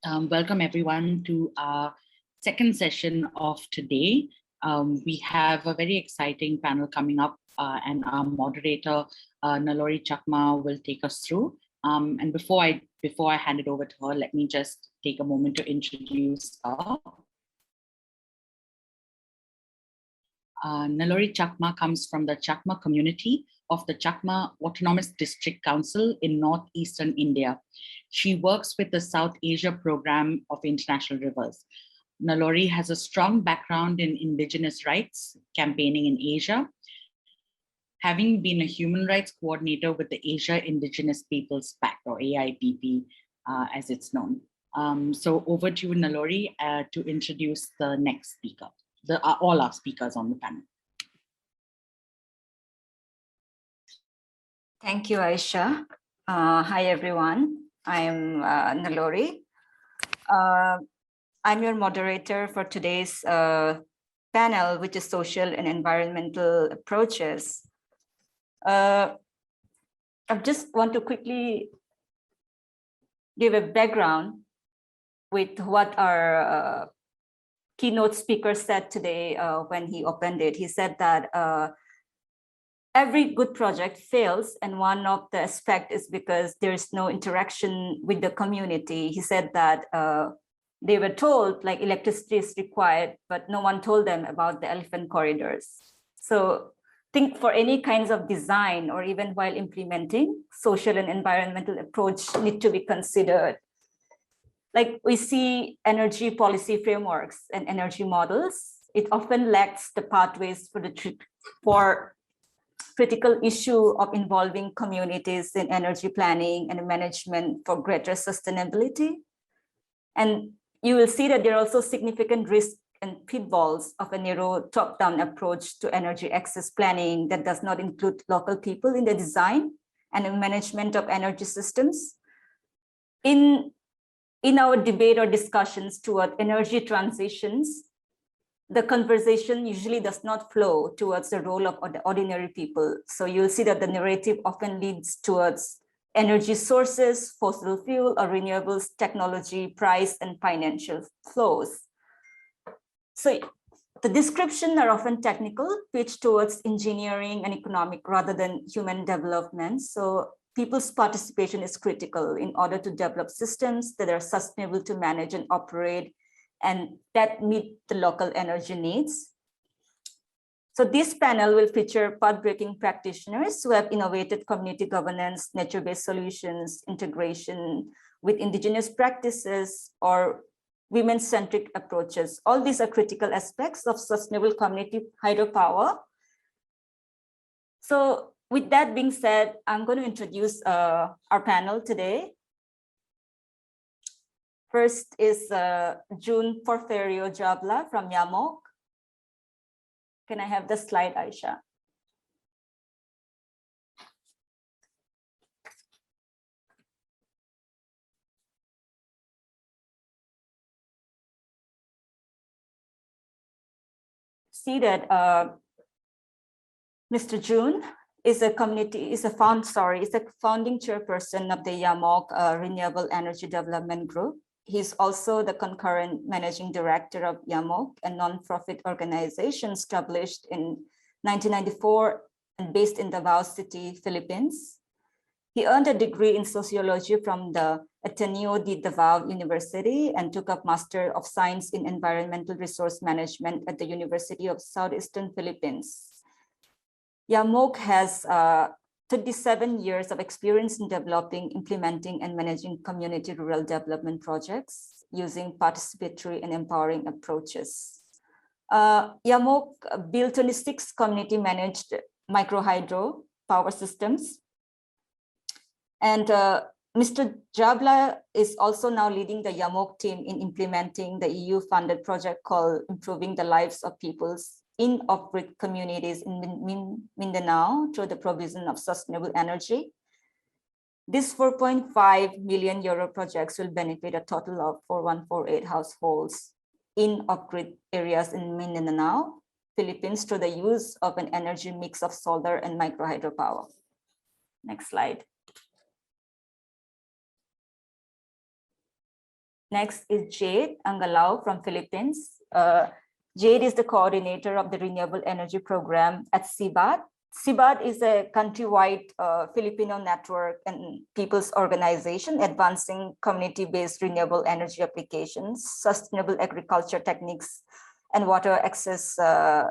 Welcome everyone to our second session of today. We have a very exciting panel coming up and our moderator, Nalori Chakma, will take us through. And before I hand it over to her, let me just take a moment to introduce her. Nalori Chakma comes from the Chakma community of the Chakma Autonomous District Council in northeastern India. She works with the South Asia Program of International Rivers. Nalori has a strong background in indigenous rights campaigning in Asia, having been a human rights coordinator with the Asia Indigenous Peoples Pact, or AIPP as it's known. So over to you, Nalori, to introduce the next speaker, all our speakers on the panel. Thank you, Aisha. Hi, everyone. I'm Nalori. I'm your moderator for today's panel, which is social and environmental approaches. I just want to quickly give a background with what our keynote speaker said today when he opened it. He said that every good project fails, and one of the aspects is because there's no interaction with the community. He said that they were told like electricity is required, but no one told them about the elephant corridors. So think for any kinds of design or even while implementing, social and environmental approach need to be considered. Like we see energy policy frameworks and energy models, it often lacks the pathways for critical issue of involving communities in energy planning and management for greater sustainability. And you will see that there are also significant risks and pitfalls of a narrow top-down approach to energy access planning that does not include local people in the design and the management of energy systems. In our debate or discussions toward energy transitions, the conversation usually does not flow towards the role of the ordinary people. So you'll see that the narrative often leads towards energy sources, fossil fuel or renewables, technology, price, and financial flows. So the descriptions are often technical, pitched towards engineering and economic rather than human development. So people's participation is critical in order to develop systems that are sustainable to manage and operate and that meet the local energy needs. So this panel will feature path-breaking practitioners who have innovated community governance, nature-based solutions, integration with indigenous practices, or women-centric approaches. All these are critical aspects of sustainable community hydropower. So with that being said, I'm going to introduce our panel today. First is June Porferio Jabla from Yamog. Can I have the slide, Aisha? See that Mr. June is a founding chairperson of the Yamog Renewable Energy Development Group. He's also the concurrent managing director of Yamog, a non-profit organization established in 1994 and based in Davao City, Philippines. He earned a degree in sociology from the Ateneo de Davao University and took up Master of Science in Environmental Resource Management at the University of Southeastern Philippines. Yamog has 37 years of experience in developing, implementing, and managing community rural development projects using participatory and empowering approaches. Yamog built 26 community-managed micro-hydro power systems. And Mr. Jabla is also now leading the Yamog team in implementing the EU-funded project called Improving the Lives of Peoples in off-grid communities in Mindanao through the provision of sustainable energy. This 4.5 million euro projects will benefit a total of 4148 households in off-grid areas in Mindanao, Philippines, through the use of an energy mix of solar and micro-hydropower. Next slide. Next is Jade Angngalao from Philippines. Jade is the coordinator of the Renewable Energy Program at SIBAT. SIBAT is a countrywide Filipino network and people's organization advancing community-based renewable energy applications, sustainable agriculture techniques, and water access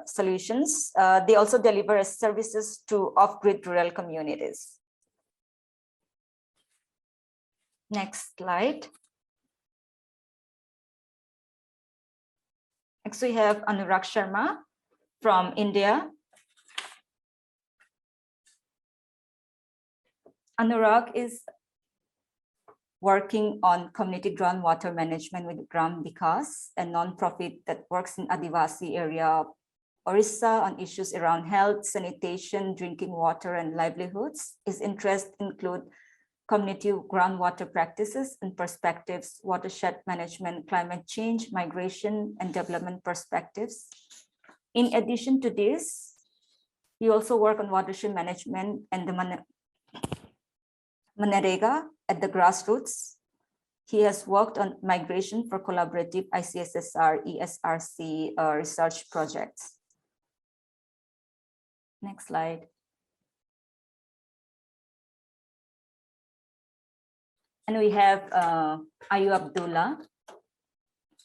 solutions. They also deliver services to off-grid rural communities. Next slide. Next, we have Anuraj Sharma from India. Anuraj is working on community groundwater management with Gram Vikas, a nonprofit that works in Adivasi area of Orissa on issues around health, sanitation, drinking water, and livelihoods. His interests include community groundwater practices and perspectives, watershed management, climate change, migration, and development perspectives. In addition to this, he also works on watershed management and the Manarega at the grassroots. He has worked on migration for collaborative ICSSR, ESRC research projects. Next slide. And we have Ayu Abdullah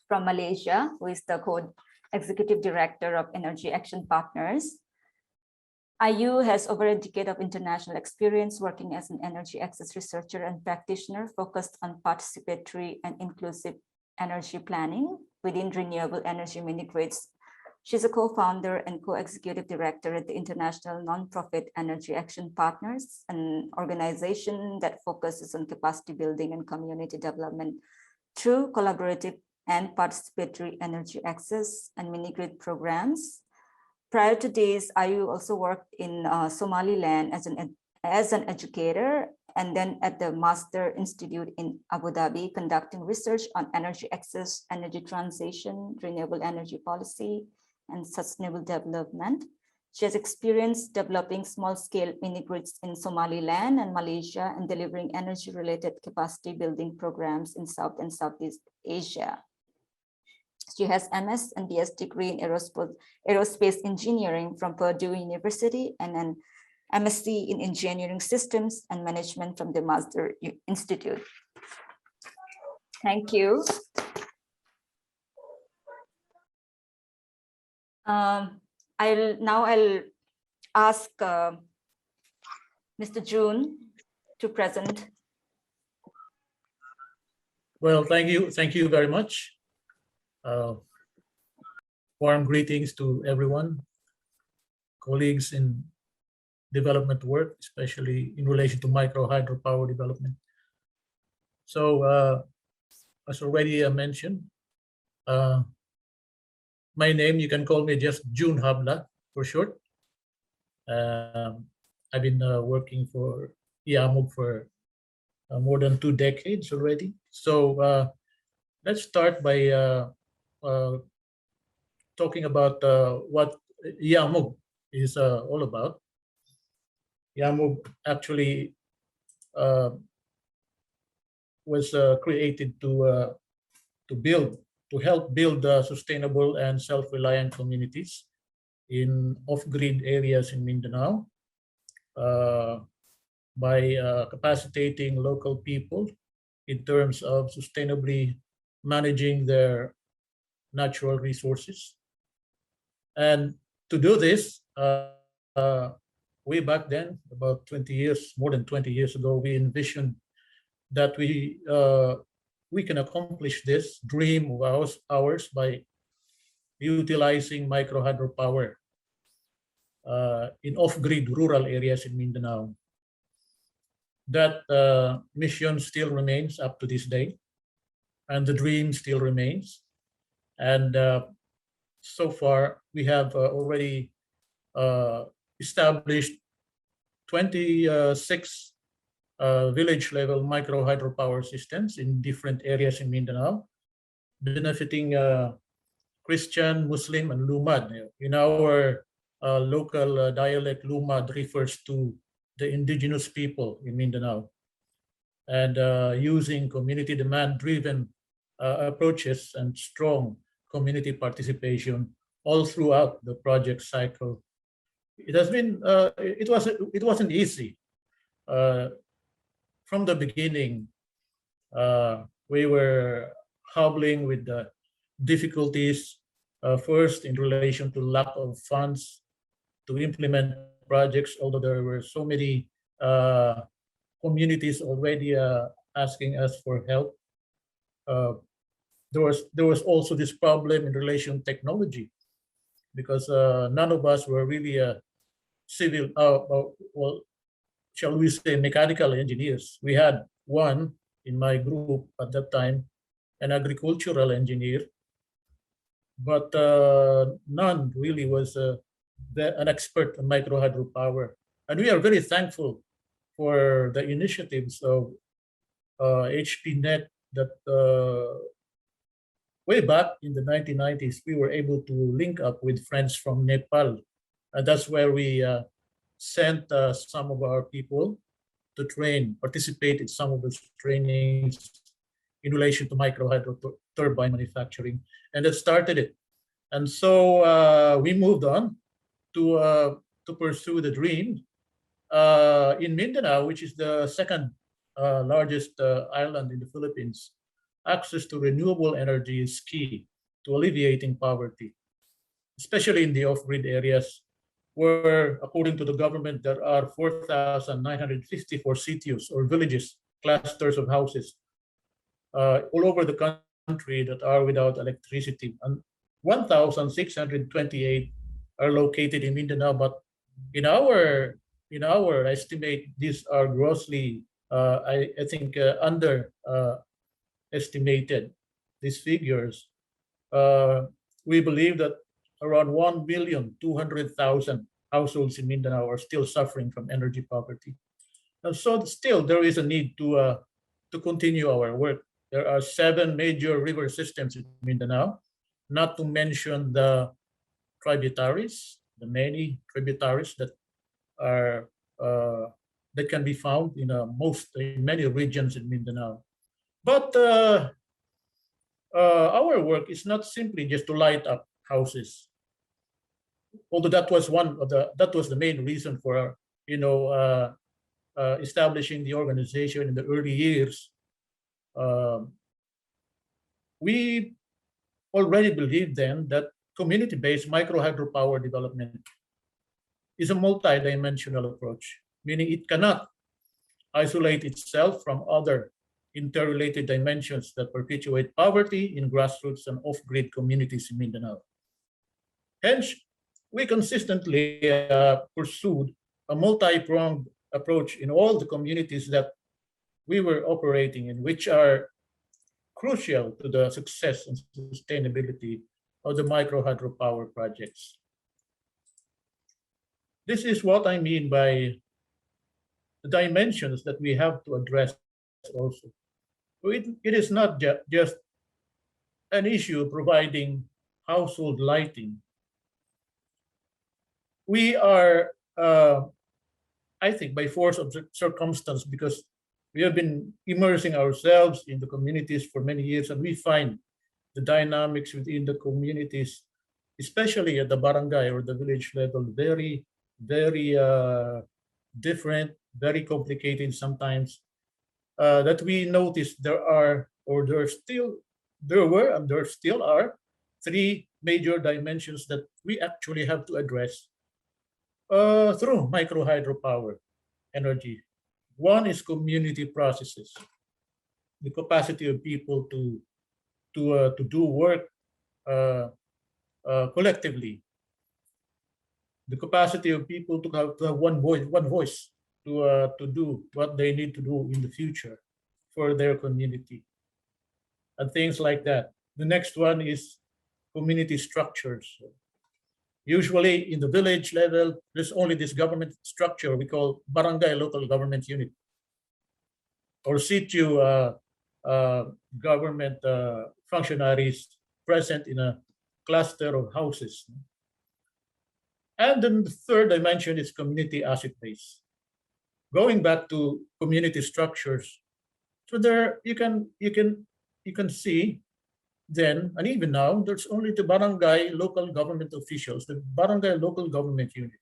from Malaysia, who is the co-executive director of Energy Action Partners. Ayu has over a decade of international experience working as an energy access researcher and practitioner focused on participatory and inclusive energy planning within renewable energy mini-grids. She's a co-founder and co-executive director at the international nonprofit Energy Action Partners, an organization that focuses on capacity building and community development through collaborative and participatory energy access and mini-grid programs. Prior to this, Ayu also worked in Somaliland as an educator, and then at the Master Institute in Abu Dhabi, conducting research on energy access, energy transition, renewable energy policy, and sustainable development. She has experience developing small-scale mini-grids in Somaliland and Malaysia and delivering energy-related capacity building programs in South and Southeast Asia. She has MS and BS degree in aerospace engineering from Purdue University and an MSc in engineering systems and management from the Master Institute. Thank you. I'll ask Mr. June to present. Well, thank you very much. Warm greetings to everyone, colleagues in development work, especially in relation to micro hydropower development. So, as already mentioned, my name, you can call me just June Jabla for short. I've been working for Yamog for more than 2 decades already. So let's start by talking about what Yamog is all about. Yamog actually was created to help build sustainable and self-reliant communities in off-grid areas in Mindanao by capacitating local people in terms of sustainably managing their natural resources. And to do this, way back then, about 20 years, more than 20 years ago, we envisioned that we can accomplish this dream of ours by utilizing micro hydropower in off-grid rural areas in Mindanao. That mission still remains up to this day, and the dream still remains. And so far, we have already established 26 village-level micro hydropower systems in different areas in Mindanao, benefiting Christian, Muslim, and Lumad. In our local dialect, Lumad refers to the indigenous people in Mindanao, and using community demand-driven approaches and strong community participation all throughout the project cycle. It has been, it wasn't easy. From the beginning, we were hobbling with the difficulties, first in relation to lack of funds to implement projects, although there were so many communities already asking us for help. There was also this problem in relation to technology, because none of us were really civil, well, shall we say, mechanical engineers. We had one in my group at that time, an agricultural engineer, but none really was an expert on micro hydropower. And we are very thankful for the initiatives of HPNET that way back in the 1990s, we were able to link up with friends from Nepal. And that's where we sent some of our people to participate in some of those trainings in relation to micro hydro turbine manufacturing. And that started it. And so we moved on to pursue the dream. In Mindanao, which is the second largest island in the Philippines, access to renewable energy is key to alleviating poverty, especially in the off-grid areas where, according to the government, there are 4,954 sitios or villages, clusters of houses all over the country that are without electricity. And 1,628 are located in Mindanao, but in our estimate, these are grossly, I think, estimated, these figures. We believe that around 1,200,000 households in Mindanao are still suffering from energy poverty. And so still there is a need to continue our work. There are 7 major river systems in Mindanao, not to mention the tributaries, the many tributaries that are that can be found in many regions in Mindanao. But our work is not simply just to light up houses, although that was the main reason for establishing the organization in the early years. We already believed then that community-based micro hydropower development is a multi-dimensional approach, meaning it cannot isolate itself from other interrelated dimensions that perpetuate poverty in grassroots and off-grid communities in Mindanao. Hence, we consistently pursued a multi-pronged approach in all the communities that we were operating in, which are crucial to the success and sustainability of the micro hydropower projects. This is what I mean by the dimensions that we have to address also. It is not just an issue providing household lighting. We are, I think, by force of circumstance, because we have been immersing ourselves in the communities for many years, and we find the dynamics within the communities, especially at the barangay or the village level, very, very different, very complicated sometimes. That we notice there were and there still are 3 major dimensions that we actually have to address through micro hydropower energy. One is community processes, the capacity of people to do work collectively, the capacity of people to have one voice to do what they need to do in the future for their community, and things like that. The next one is community structures. Usually in the village level, there's only this government structure we call barangay local government unit, or situ government functionaries present in a cluster of houses. And then the third dimension is community asset base. Going back to community structures, so there you can see then, and even now, there's only the barangay local government officials, the barangay local government unit.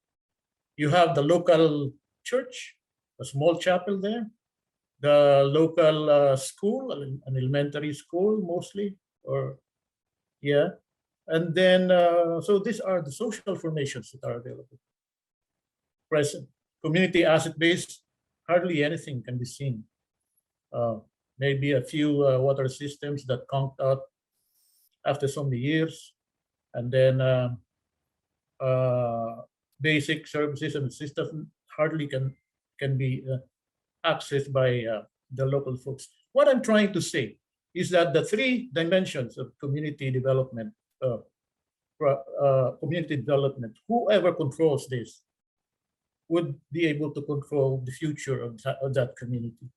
You have the local church, a small chapel there, the local school, an elementary school mostly, or yeah. And then, so these are the social formations that are available. Present. Community asset base, hardly anything can be seen. Maybe a few water systems that conked out after so many years. And then basic services and systems hardly can be accessed by the local folks. What I'm trying to say is that the three dimensions of community development, whoever controls this would be able to control the future of that community.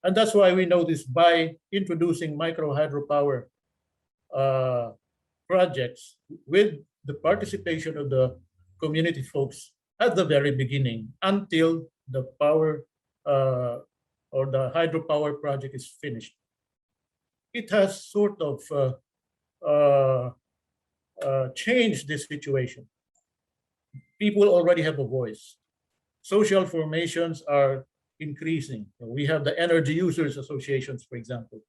And that's why we know this by introducing micro hydropower projects with the participation of the community folks at the very beginning until the power or the hydropower project is finished. It has sort of changed this situation. People already have a voice. Social formations are increasing. We have the energy users associations, for example,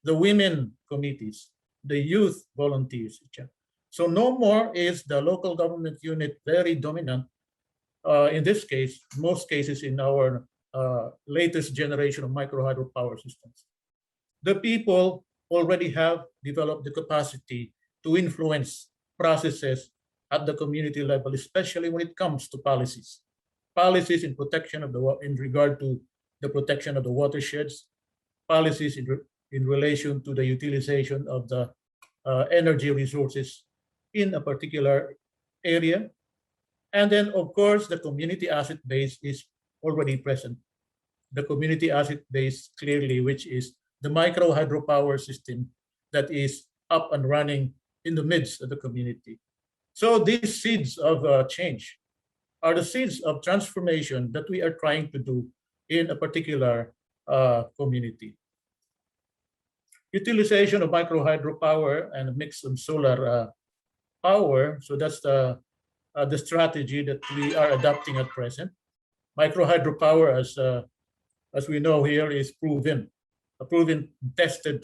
the women committees, the youth volunteers. So no more is the local government unit very dominant. In this case, most cases in our latest generation of micro hydropower systems. The people already have developed the capacity to influence processes at the community level, especially when it comes to policies. Policies in protection of in regard to the protection of the watersheds, policies in relation to the utilization of the energy resources in a particular area. And then, of course, the community asset base is already present. The community asset base clearly, which is the micro hydropower system that is up and running in the midst of the community. So these seeds of change are the seeds of transformation that we are trying to do in a particular community. Utilization of micro hydropower and a mix of solar power. So that's the strategy that we are adopting at present. Micro hydropower, as we know here, is a proven tested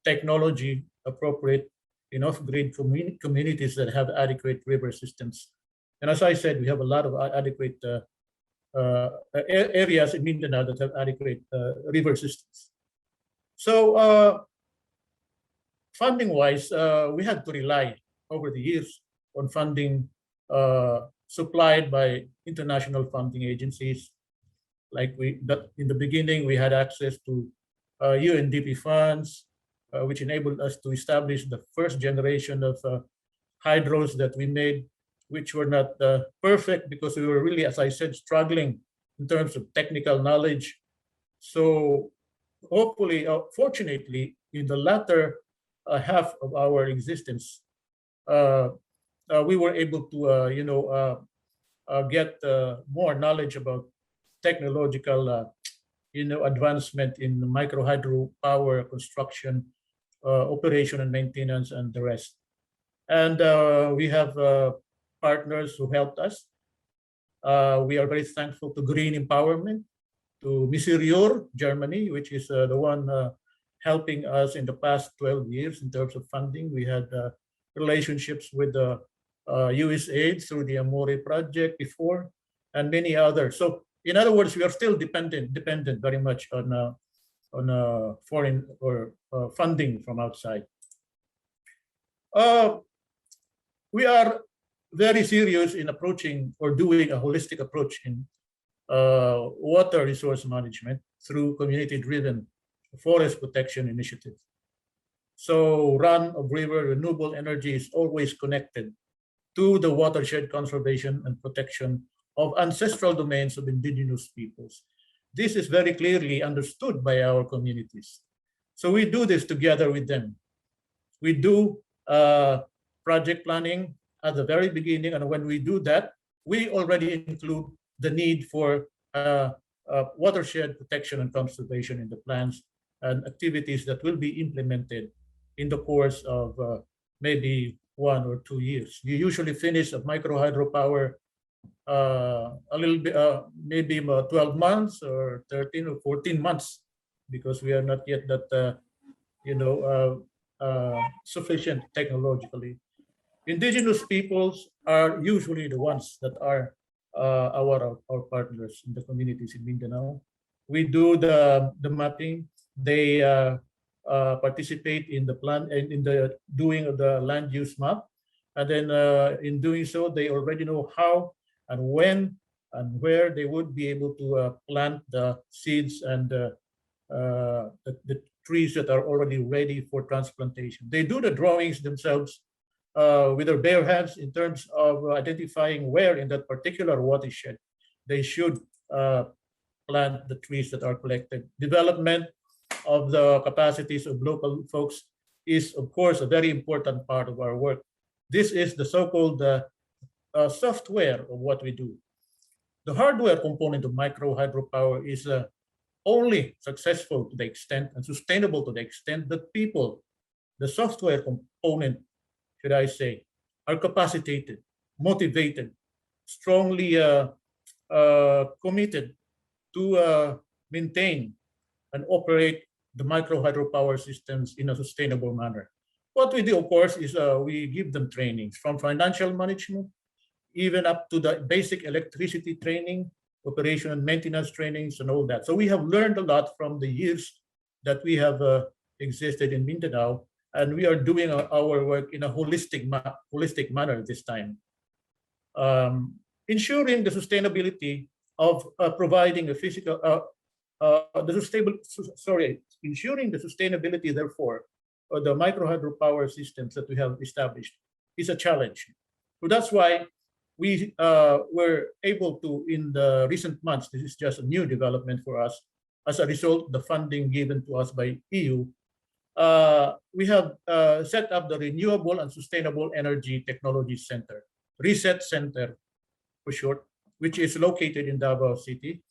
technology appropriate in off-grid communities that have adequate river systems. And as I said, we have a lot of adequate areas in Mindanao that have adequate river systems. So funding-wise, we had to rely over the years on funding supplied by international funding agencies. Like in the beginning, we had access to UNDP funds, which enabled us to establish the first generation of hydros that we made, which were not perfect because we were really, as I said, struggling in terms of technical knowledge. So hopefully, fortunately, in the latter half of our existence, we were able to, get more knowledge about technological, advancement in micro hydropower construction, operation and maintenance, and the rest. And we have partners who helped us. We are very thankful to Green Empowerment, to Miserior, Germany, which is the one helping us in the past 12 years in terms of funding. We had relationships with the USAID through the Amore project before, and many others. So in other words, we are still dependent very much on foreign or funding from outside. We are very serious in approaching or doing a holistic approach in water resource management through community-driven forest protection initiatives. So run of river renewable energy is always connected to the watershed conservation and protection of ancestral domains of indigenous peoples. This is very clearly understood by our communities. So we do this together with them. We do project planning at the very beginning, and when we do that, we already include the need for watershed protection and conservation in the plans and activities that will be implemented in the course of maybe 1 or 2 years. You usually finish a micro hydropower a little bit, maybe 12 months or 13 or 14 months, because we are not yet that, sufficient technologically. Indigenous peoples are usually the ones that are our partners in the communities in Mindanao. We do the mapping. They participate in the plan and in the doing of the land use map, and then in doing so, they already know how and when and where they would be able to plant the seeds and the trees that are already ready for transplantation. They do the drawings themselves with their bare hands in terms of identifying where in that particular watershed they should plant the trees that are collected. Development of the capacities of local folks is, of course, a very important part of our work. This is the so-called software of what we do. The hardware component of micro hydropower is only successful to the extent and sustainable to the extent that people, the software component, should I say, are capacitated, motivated, strongly committed to maintain and operate the micro hydropower systems in a sustainable manner. What we do, of course, is we give them trainings from financial management, even up to the basic electricity training, operation and maintenance trainings, and all that. So we have learned a lot from the years that we have existed in Mindanao, and we are doing our work in a holistic manner this time. Ensuring the sustainability of providing a physical, ensuring the sustainability, therefore, of the micro hydropower systems that we have established is a challenge. So that's why we were able to, in the recent months, this is just a new development for us, as a result of the funding given to us by EU, we have set up the Renewable and Sustainable Energy Technology Center, RESET Center for short, which is located in Davao City.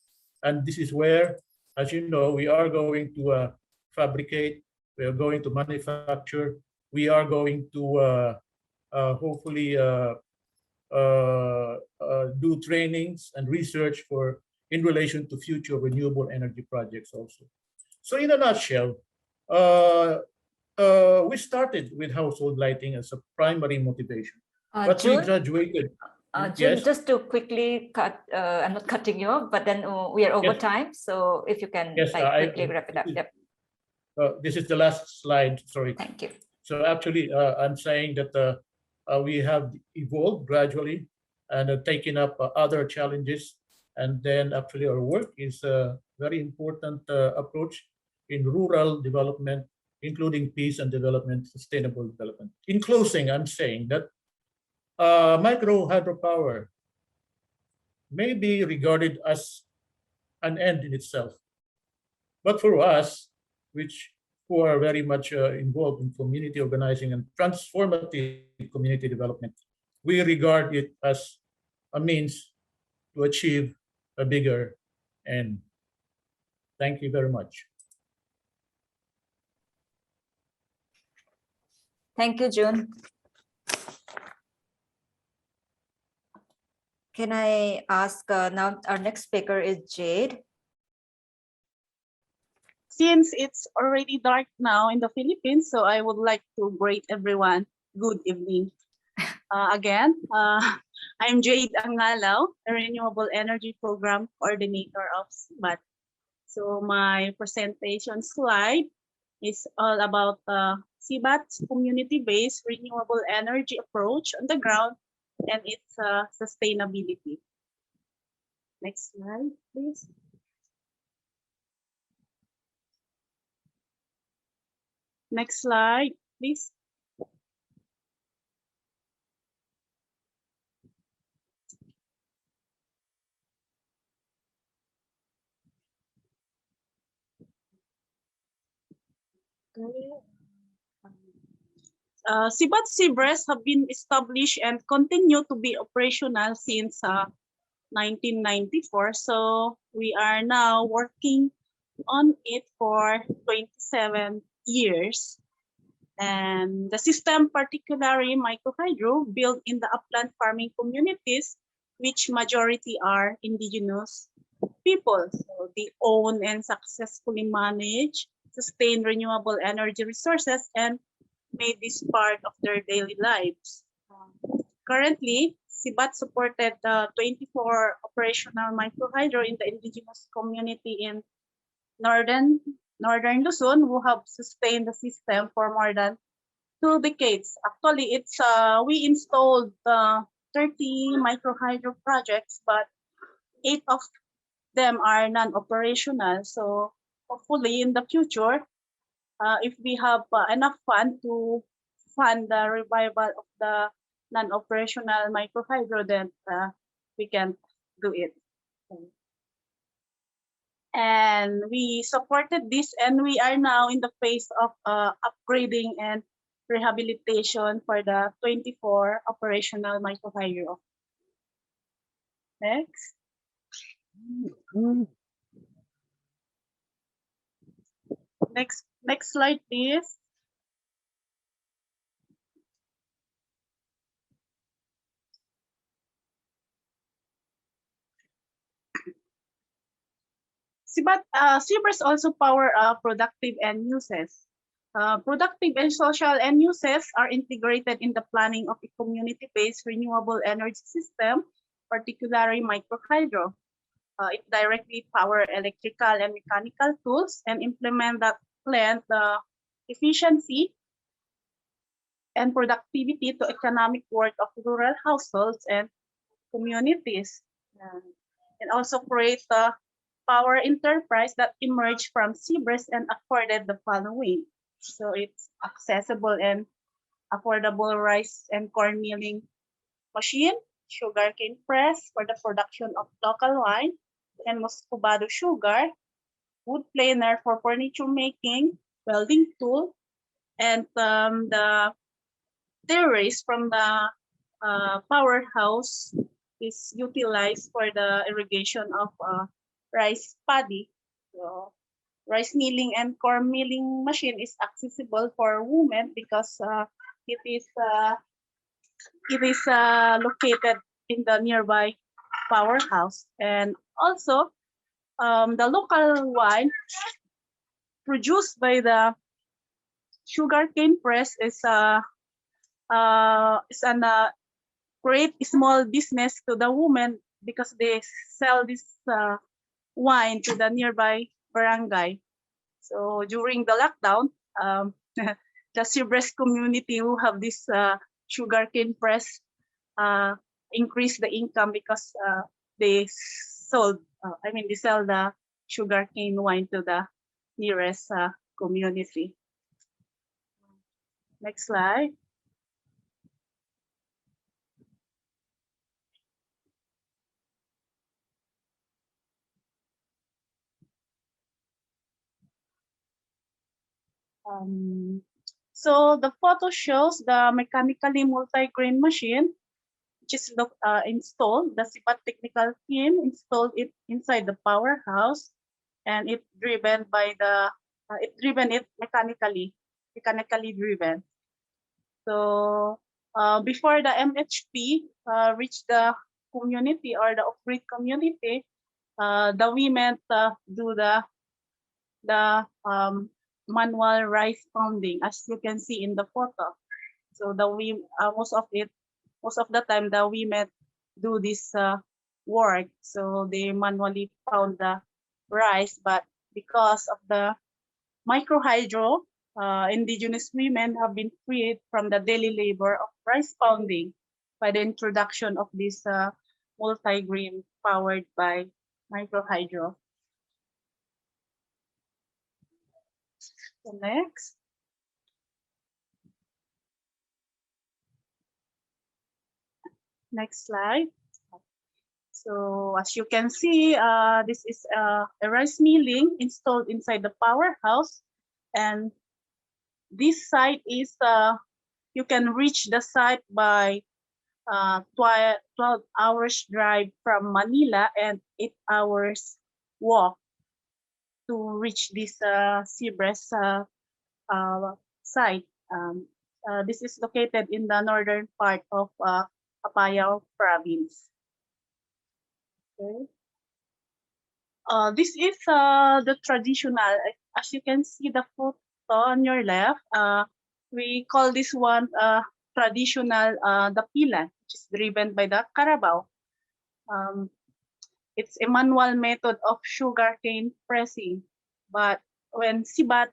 And this is where, as you know, we are going to fabricate, we are going to manufacture, we are going to hopefully do trainings and research in relation to future renewable energy projects also. So in a nutshell, we started with household lighting as a primary motivation, but June, we graduated. June, Yes? just to quickly cut, I'm not cutting you off, but then we are over Yes. time. So if you can Yes, quickly wrap it up. Yep. This is the last slide, sorry. Thank you. So actually, I'm saying that we have evolved gradually and taken up other challenges. And then actually our work is a very important approach in rural development, including peace and development, sustainable development. In closing, I'm saying that micro hydropower may be regarded as an end in itself. But for us, who are very much involved in community organizing and transformative community development, we regard it as a means to achieve a bigger end. Thank you very much. Thank you, June. Can I ask now, our next speaker is Jade. Since it's already dark now in the Philippines, so I would like to greet everyone good evening. Again, I'm Jade Angngalao, a Renewable Energy Program Coordinator of SIBAT. So my presentation slide is all about SIBAT's community-based renewable energy approach on the ground and its sustainability. Next slide, please. Next slide, please. SIBAT CBRES have been established and continue to be operational since 1994. So we are now working on it for 27 years. And the system, particularly microhydro, built in the upland farming communities, which majority are indigenous people. So they own and successfully manage, sustain renewable energy resources, and made this part of their daily lives. Currently, SIBAT supported 24 operational microhydro in the indigenous community in northern Luzon, who have sustained the system for more than 2 decades. Actually, it's we installed 30 microhydro projects, but 8 of them are non-operational. So hopefully in the future, if we have enough fund to fund the revival of the non-operational microhydro, then we can do it. And we supported this, and we are now in the phase of upgrading and rehabilitation for the 24 operational microhydro. Next. Next slide, please. SIBATs also power productive end uses. Productive and social end uses are integrated in the planning of a community-based renewable energy system, particularly microhydro. It directly power electrical and mechanical tools and implement that blend the efficiency and productivity to economic work of rural households and communities. And also create the power enterprise that emerged from SIBRES and afforded the following. So it's accessible and affordable rice and corn milling machine, sugarcane press for the production of local wine, and muscovado sugar, wood planer for furniture making, welding tool, and the terrace from the powerhouse is utilized for the irrigation of rice paddy. So, rice milling and corn milling machine is accessible for women because it is located in the nearby powerhouse. And also, the local wine produced by the sugarcane press is great small business to the women because they sell this wine to the nearby barangay. So during the lockdown, the Sibres community who have this sugarcane press increase the income because they sold, they sell the sugarcane wine to the nearest community. Next slide. So the photo shows the mechanically multi-grain machine, which is installed. The SIBAT technical team installed it inside the powerhouse, and it driven by the mechanically driven. So before the MHP reached the community or the off-grid community, the women do the manual rice pounding, as you can see in the photo. So the most of the time the women do this work. So they manually pound the rice, but because of the microhydro, indigenous women have been freed from the daily labor of rice pounding by the introduction of this multi-grain powered by microhydro. So next. Next slide. So as you can see, this is a rice milling installed inside the powerhouse. And this site is, you can reach the site by 12 hours drive from Manila and 8 hours walk to reach this Sibres site. This is located in the northern part of Apayao province. Okay. This is the traditional, as you can see the photo on your left, we call this one traditional dapilan, which is driven by the carabao. It's a manual method of sugarcane pressing, but when SIBAT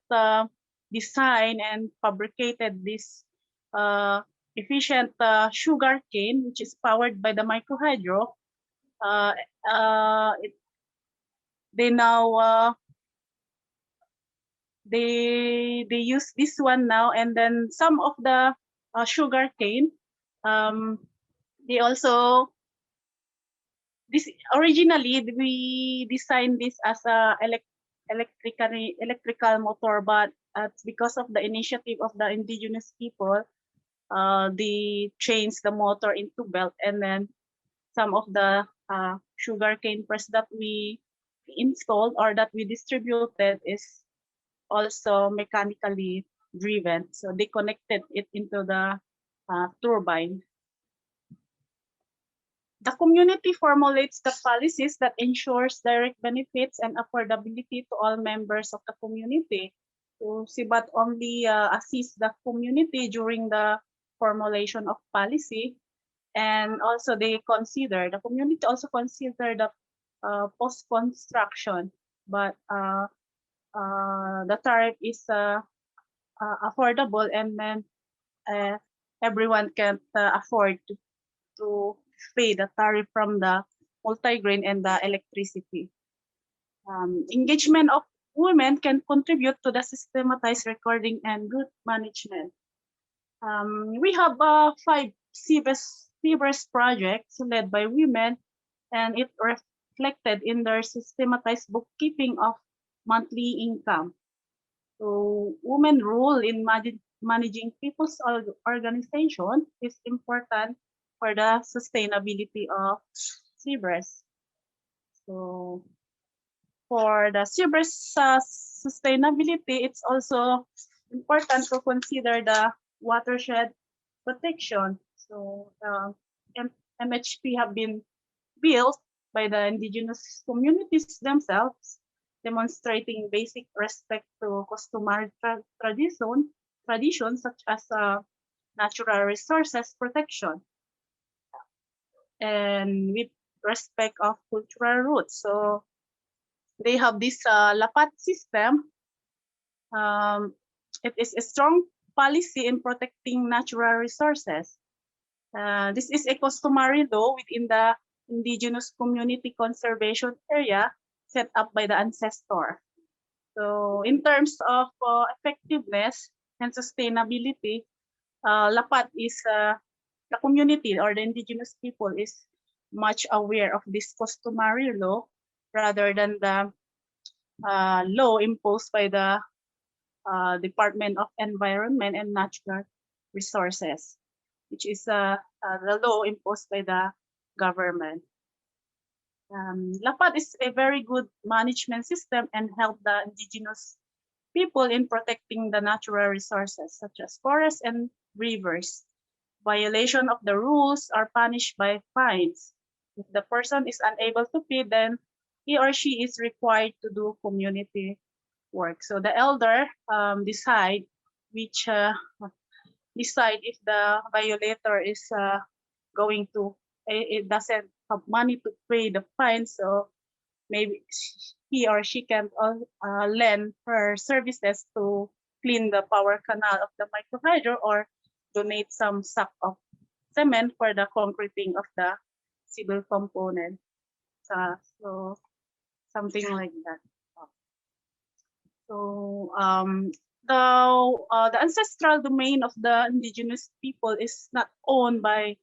designed and fabricated this efficient sugarcane, which is powered by the microhydro, they now they use this one now, and then some of the sugarcane, they also, this originally we designed this as a electrical motor, but because of the initiative of the indigenous people, they changed the motor into belt, and then some of the sugarcane press that we installed or that we distributed is also mechanically driven. So they connected it into the turbine. The community formulates the policies that ensures direct benefits and affordability to all members of the community. So SIBAT only assists the community during the formulation of policy, and also the community also consider the post-construction, but the tariff is affordable, and then everyone can afford to pay the tariff from the multi-grain and the electricity. Engagement of women can contribute to the systematized recording and route management. We have 5 CBRS projects led by women, and it reflected in their systematized bookkeeping of monthly income. So women role in managing people's organization is important for the sustainability of CBRS. So for the CBRS sustainability, it's also important to consider the watershed protection. So MHP have been built by the indigenous communities themselves, demonstrating basic respect to customary traditions such as natural resources protection, and with respect of cultural roots. So they have this lapat system. It is a strong policy in protecting natural resources. This is a customary law within the indigenous community conservation area set up by the ancestor. So in terms of effectiveness and sustainability, lapat is the community or the indigenous people is much aware of this customary law rather than the law imposed by the Department of Environment and Natural Resources, which is the law imposed by the government. Lapat is a very good management system and help the indigenous people in protecting the natural resources such as forests and rivers. Violation of the rules are punished by fines. If the person is unable to pay, then he or she is required to do community work. So the elder decide if the violator is going to, it doesn't have money to pay the fine, so maybe he or she can lend her services to clean the power canal of the microhydro or donate some sack of cement for the concreting of the civil component. So something like that. So the ancestral domain of the indigenous people is not owned by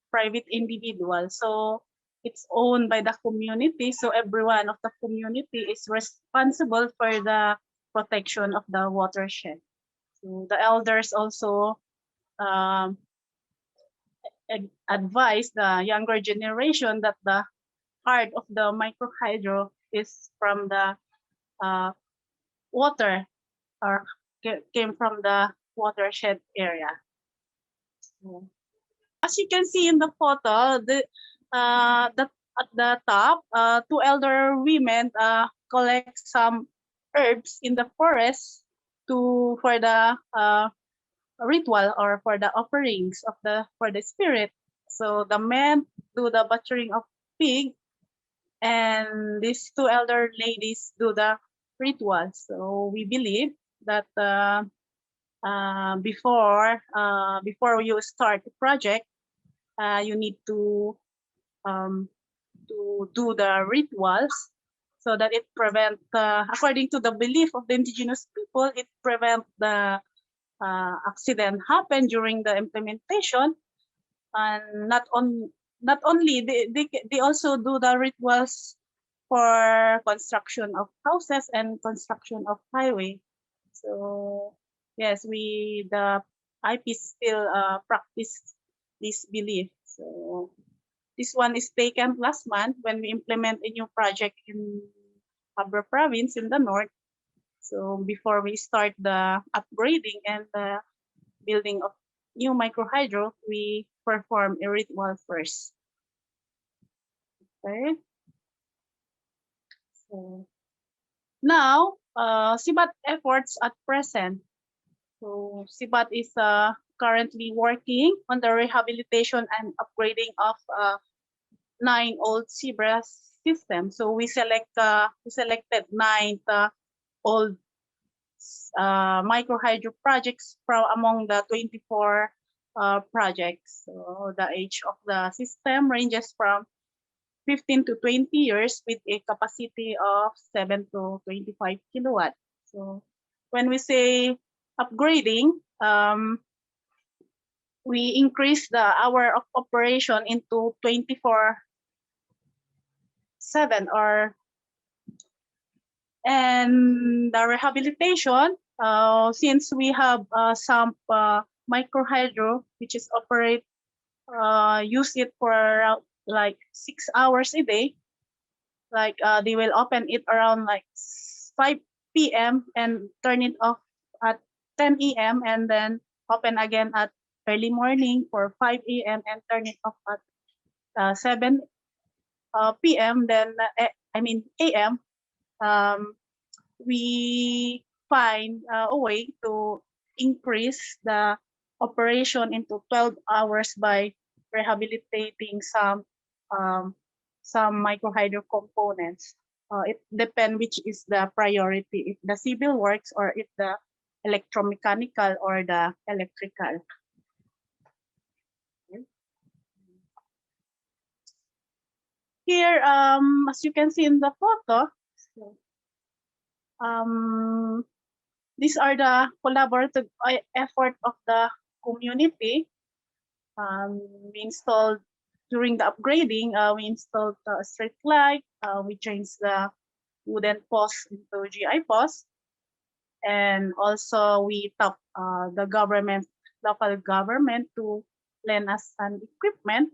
private individuals. So it's owned by the community. So everyone of the community is responsible for the protection of the watershed. So the elders also advise the younger generation that the heart of the microhydro is from the water, or came from the watershed area. So, as you can see in the photo, at the top, two elder women collect some herbs in the forest for the ritual or for the offerings of for the spirit. So the men do the butchering of pig, and these two elder ladies do the ritual. So we believe that before you start the project, you need to do the rituals so that it prevent, according to the belief of the indigenous people, it prevent the accident happen during the implementation. And not only they also do the rituals for construction of houses and construction of highway. So yes, the IP still practice this belief. So this one is taken last month when we implement a new project in Jabla province in the north. So before we start the upgrading and the building of new microhydro, we perform a ritual first. Okay. So now, SIBAT efforts at present. So SIBAT is currently working on the rehabilitation and upgrading of 9 old Zebra systems. So we selected 9 old microhydro projects from among the 24 projects. So the age of the system ranges from 15 to 20 years with a capacity of 7 to 25 kilowatt. So when we say upgrading, we increase the hour of operation into 24/7 and the rehabilitation, since we have some microhydro which is use it for like 6 hours a day. Like they will open it around like 5 p.m. and turn it off at 10 a.m. and then open again at early morning for 5 a.m. and turn it off at 7 p.m. Then a.m. We find a way to increase the operation into 12 hours by rehabilitating some microhydro components. It depends which is the priority, if the civil works or if the electromechanical or the electrical. Here, as you can see in the photo, these are the collaborative effort of the community. We installed during the upgrading. We installed the street light. We changed the wooden post into GI post, and also we tapped the local government to lend us an equipment.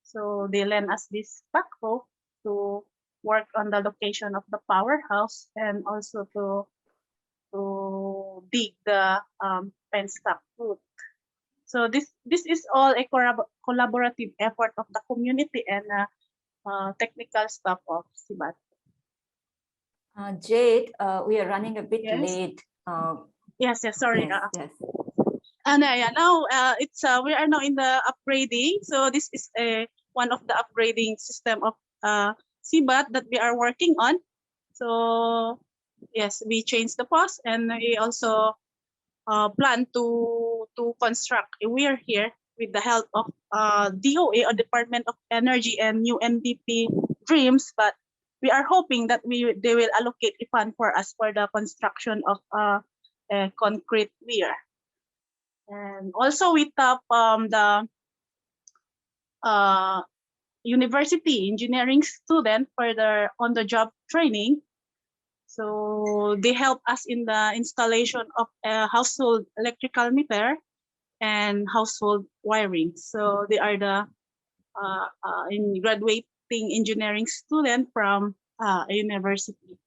So they lend us this backhoe to work on the location of the powerhouse and also to dig the penstock root. So this is all a collaborative effort of the community and technical staff of SIBAT. Jade, we are running a bit Yes. late. Yes, sorry. Yes. Now it's we are now in the upgrading. So this is one of the upgrading system of SIBAT that we are working on. So yes, we changed the post and we also plan to construct a weir here with the help of DOA or Department of Energy and new NDP Dreams. But we are hoping that they will allocate a fund for us for the construction of a concrete weir. And also we tap the university engineering student for their on-the-job training. So they help us in the installation of a household electrical meter and household wiring. So they are the graduating engineering student from a university.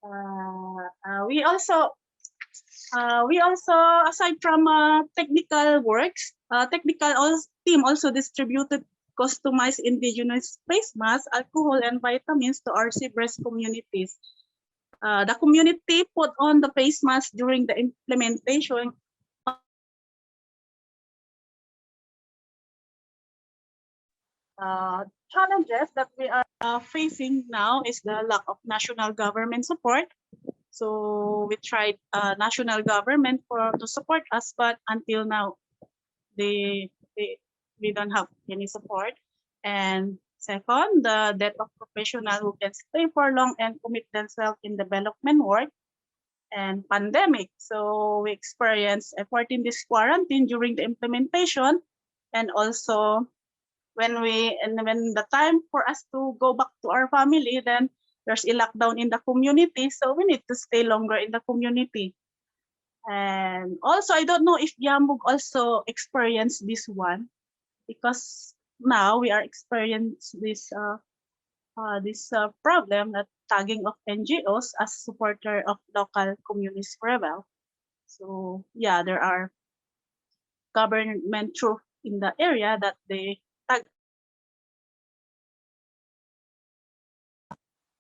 We also aside from technical works, team also distributed customized indigenous face masks, alcohol, and vitamins to our seabreast communities. The community put on the face mask during the implementation. Challenges that we are facing now is the lack of national government support. So we tried national government to support us, but until now, we don't have any support. And second, the death of professionals who can stay for long and commit themselves in development work. And pandemic. So we experienced a 14 days quarantine during the implementation, and also when the time for us to go back to our family, then there's a lockdown in the community, so we need to stay longer in the community. And also, I don't know if Yamog also experienced this one, because now we are experiencing this problem, that tagging of NGOs as supporter of local communist rebel. So yeah, there are government truth in the area that they tag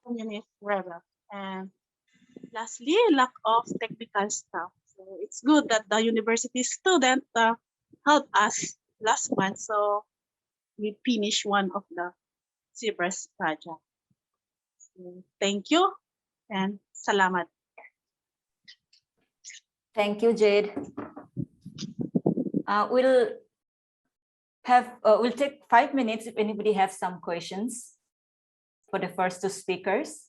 communist rebel. And lastly, lack of technical staff. So it's good that the university student helped us last month, so we finished one of the seabreast project. So, thank you and salamat. Thank you, Jade. We'll take 5 minutes if anybody has some questions for the first two speakers.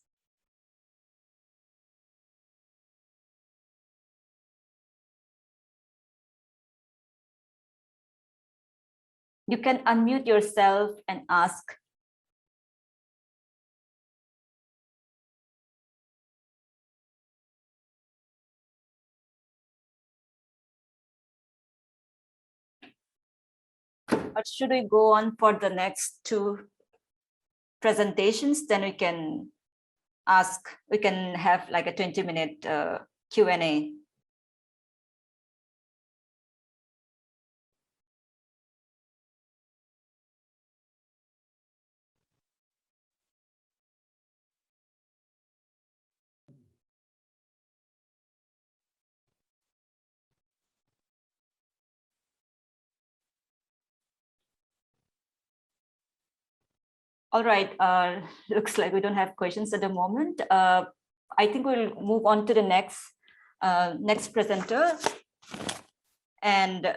You can unmute yourself and ask. Or should we go on for the next two presentations? Then we can ask, we can have like a 20-minute Q&A. All right, looks like we don't have questions at the moment. I think we'll move on to the next presenter. And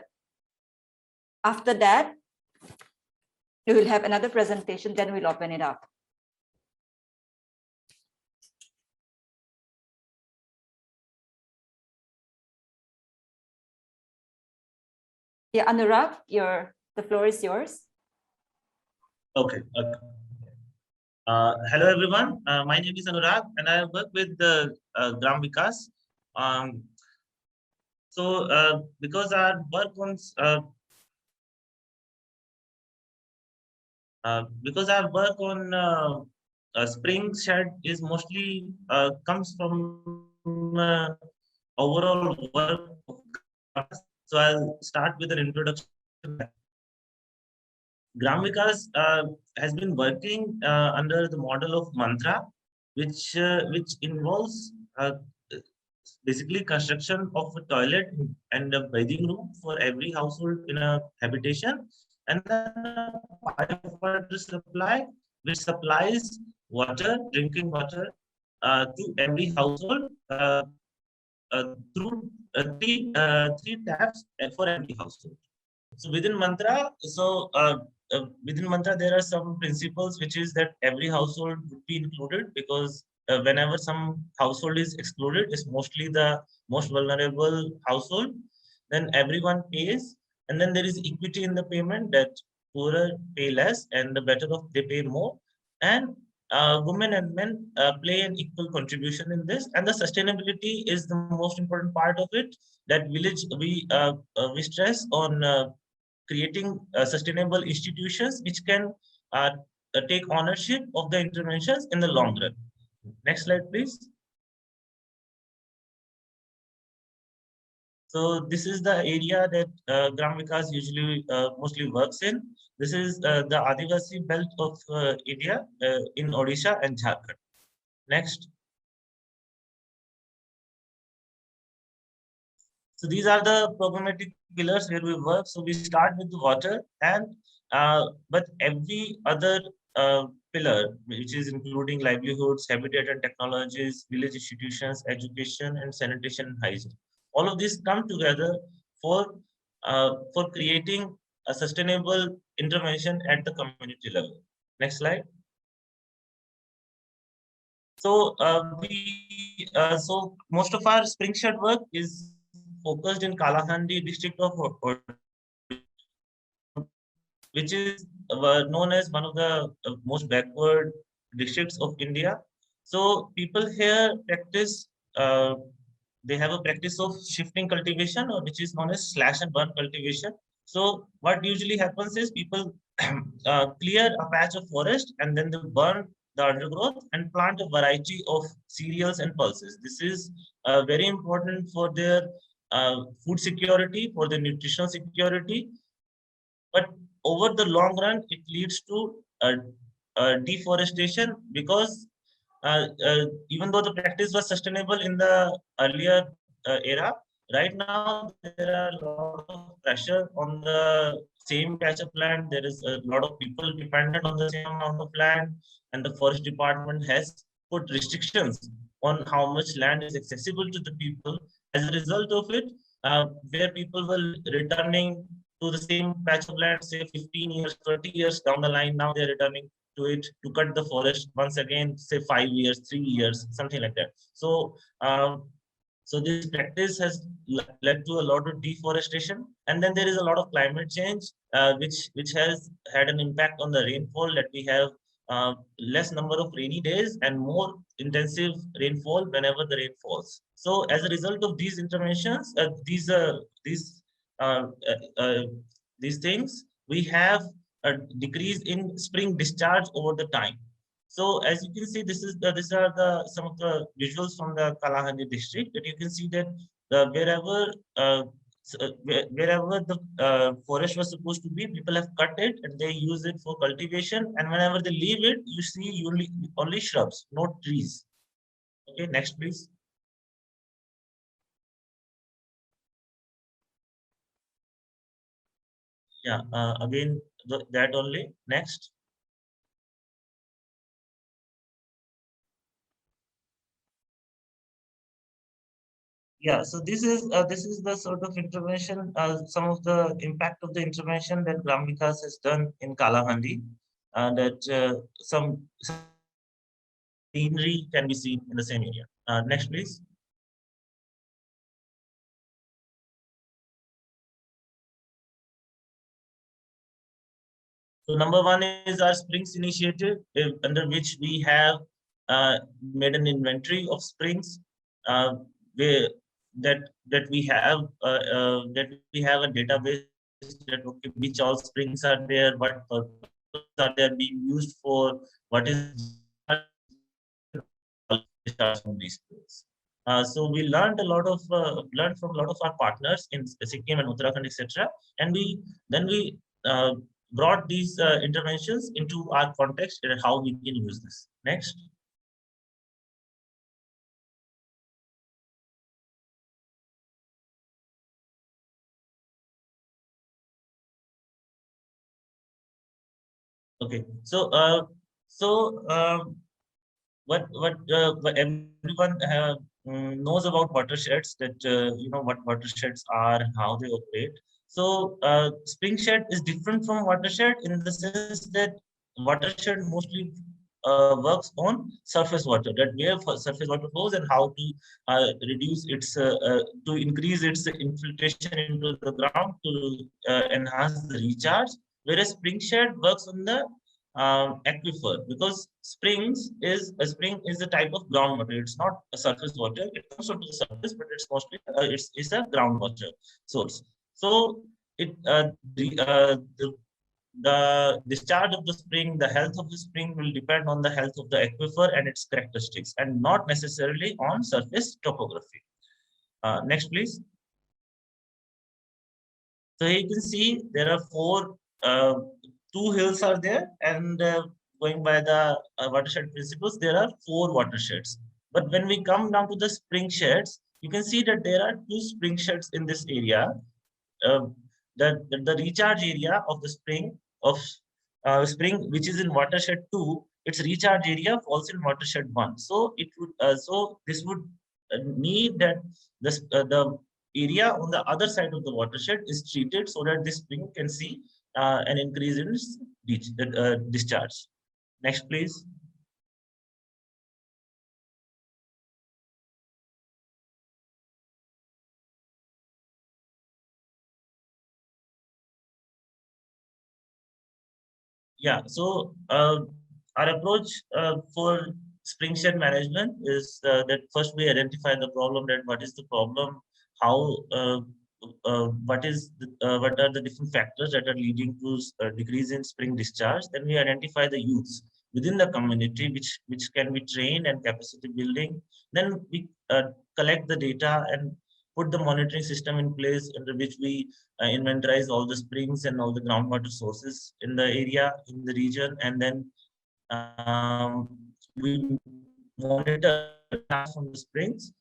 after that, we will have another presentation, then we'll open it up. Yeah, Anuraj, the floor is yours. Okay. Hello, everyone. My name is Anuraj, and I work with the Vikas. Because our work on spring shed is mostly comes from overall work. So I'll start with an introduction. Vikas has been working under the model of mantra, which involves basically construction of a toilet and a bathing room for every household in a habitation, and then a pipe water supply which supplies water, drinking water, to every household through three taps for every household. So within mantra, there are some principles, which is that every household would be included, because whenever some household is excluded, it's mostly the most vulnerable household. Then everyone pays, and then there is equity in the payment, that poorer pay less and the better off they pay more. And women and men play an equal contribution in this, and the sustainability is the most important part of it. That village, we stress on creating sustainable institutions which can take ownership of the interventions in the long run. Next slide, please. So this is the area that Gram Vikas usually mostly works in. This is the Adivasi belt of India in Odisha and Jharkhand. Next. So these are the programmatic pillars where we work. So we start with the water, and but every other pillar, which is including livelihoods, habitat and technologies, village institutions, education, and sanitation and hygiene. All of these come together for creating a sustainable intervention at the community level. Next slide. So so most of our spring shed work is focused in Kalahandi district of which is known as one of the most backward districts of India. So people here practice, they have a practice of shifting cultivation, or which is known as slash and burn cultivation. So what usually happens is people clear a patch of forest and then they burn the undergrowth and plant a variety of cereals and pulses. This is very important for their food security, for their nutritional security, but over the long run, it leads to deforestation because even though the practice was sustainable in the earlier era, right now there are a lot of pressure on the same patch of land. There is a lot of people dependent on the same amount of land, and the forest department has put restrictions on how much land is accessible to the people. As a result of it, where people were returning to the same patch of land, say 15 years, 20 years down the line, now they're returning to it to cut the forest once again, say 5 years, 3 years, something like that. So, so this practice has led to a lot of deforestation, and then there is a lot of climate change, which has had an impact on the rainfall. That we have less number of rainy days and more intensive rainfall whenever the rain falls. So, as a result of these interventions, uh, uh, these things, we have a decrease in spring discharge over the time. So as you can see, these are the some of the visuals from the Kalahandi district, that you can see that wherever the forest was supposed to be, people have cut it and they use it for cultivation. And whenever they leave it, you see only shrubs, no trees. Okay, next please. Yeah, again, that only. Next. Yeah, so this is the sort of intervention, some of the impact of the intervention that Gram Vikas has done in Kalahandi, that some greenery can be seen in the same area. Next, please. So number one is our Springs initiative, under which we have made an inventory of springs, where that we have a database that okay, which all springs are there, what purposes are they being used for, what is from these springs. So we learned learned from a lot of our partners in Sikkim and Uttarakhand, etc. And we brought these interventions into our context and how we can use this. Next. Okay, so what everyone knows about watersheds, that you know what watersheds are, how they operate. So spring shed is different from watershed in the sense that watershed mostly works on surface water, that where surface water flows and how to reduce its to increase its infiltration into the ground to enhance the recharge, whereas spring shed works on the aquifer, because a spring is a type of groundwater. It's not a surface water. It comes onto the surface, but it's mostly it's a groundwater source. So it the discharge of the spring, the health of the spring will depend on the health of the aquifer and its characteristics, and not necessarily on surface topography. Next, please. So here you can see there are two hills are there, and going by the watershed principles, there are 4 watersheds. But when we come down to the spring sheds, you can see that there are 2 spring sheds in this area. Uh, the recharge area of the spring which is in watershed 2, its recharge area falls in watershed 1. So it would this would need that the area on the other side of the watershed is treated so that this spring can see an increase in its discharge. Next, please. Yeah, so our approach for spring shed management is that first we identify the problem, that what is the problem, how what are the different factors that are leading to decrease in spring discharge. Then we identify the youths within the community which can be trained and capacity building. Then we collect the data and put the monitoring system in place under which we inventorize all the springs and all the groundwater sources in the area, in the region, and then we monitor from the springs.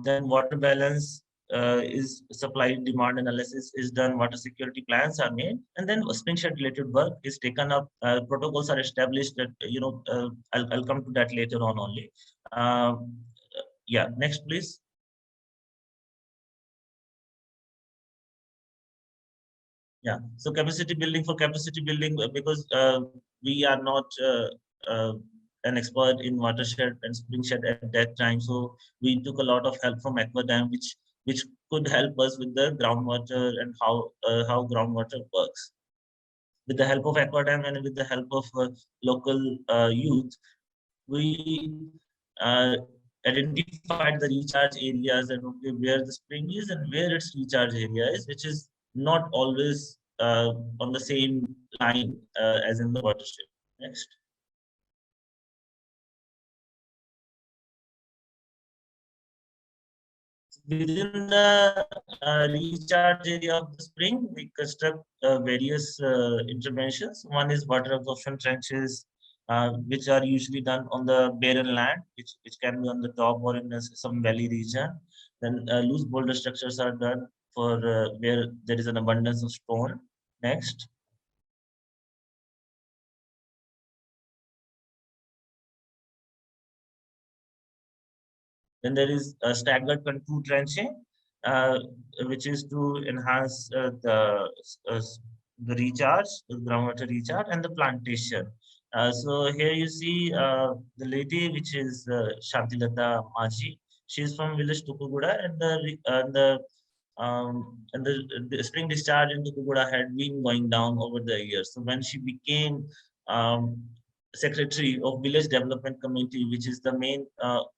Then water balance is supply demand analysis is done, water security plans are made, and then spring shed related work is taken up. Protocols are established that I'll come to that later on only. Yeah, next please. Yeah, so capacity building because we are not an expert in watershed and spring shed at that time. So we took a lot of help from Aquadam, which could help us with the groundwater and how groundwater works. With the help of Aquadam and with the help of local youth, we identified the recharge areas and okay, where the spring is and where its recharge area is, which is not always on the same line as in the watershed. Next. Within the recharge area of the spring, we construct various interventions. One is water absorption trenches, which are usually done on the barren land, which can be on the top or in some valley region. Then loose boulder structures are done for where there is an abundance of stone. Next. Then there is a staggered contour trenching, which is to enhance the recharge, the groundwater recharge, and the plantation. So here you see the lady, which is Shantilata Maji. She is from village Tukuguda, and the spring discharge in Tukuguda had been going down over the years. So when she became secretary of village development committee, which is the main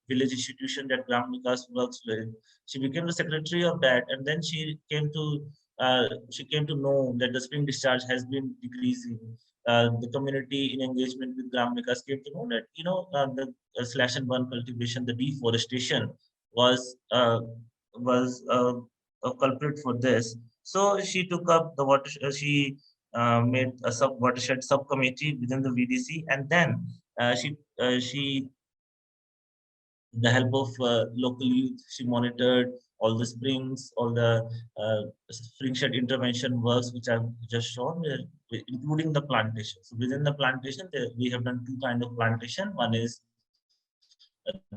village institution that Gram Vikas works with, she became the secretary of that, and then she came to know that the spring discharge has been decreasing. The community in engagement with Gram Vikas came to know that the slash and burn cultivation, the deforestation was a culprit for this. So she took up the water. She made a watershed subcommittee within the VDC, and then she, the help of local youth, she monitored all the springs, all the spring shed intervention works, which I've just shown, including the plantation. So within the plantation, we have done 2 kinds of plantation. One is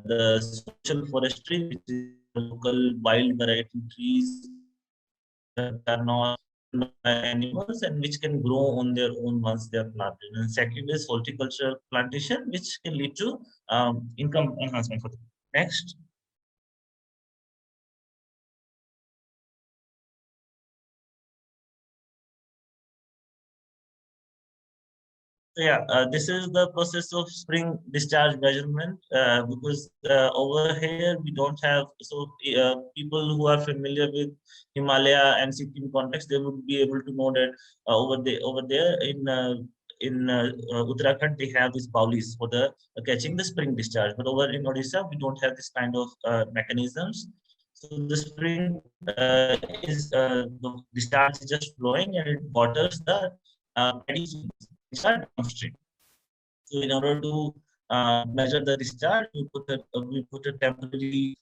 the social forestry, which is local wild variety trees that are not by animals and which can grow on their own once they are planted. And second is horticultural plantation, which can lead to income enhancement for them. Next. So yeah, this is the process of spring discharge measurement because over here we don't have, so people who are familiar with Himalaya and Sikkim context, they would be able to know that over there in Uttarakhand, they have these baulis for the catching the spring discharge. But over in Odisha, we don't have this kind of mechanisms. So the spring is the discharge is just flowing and it waters the paddy fields which are downstream. So in order to measure the discharge, we put a temporary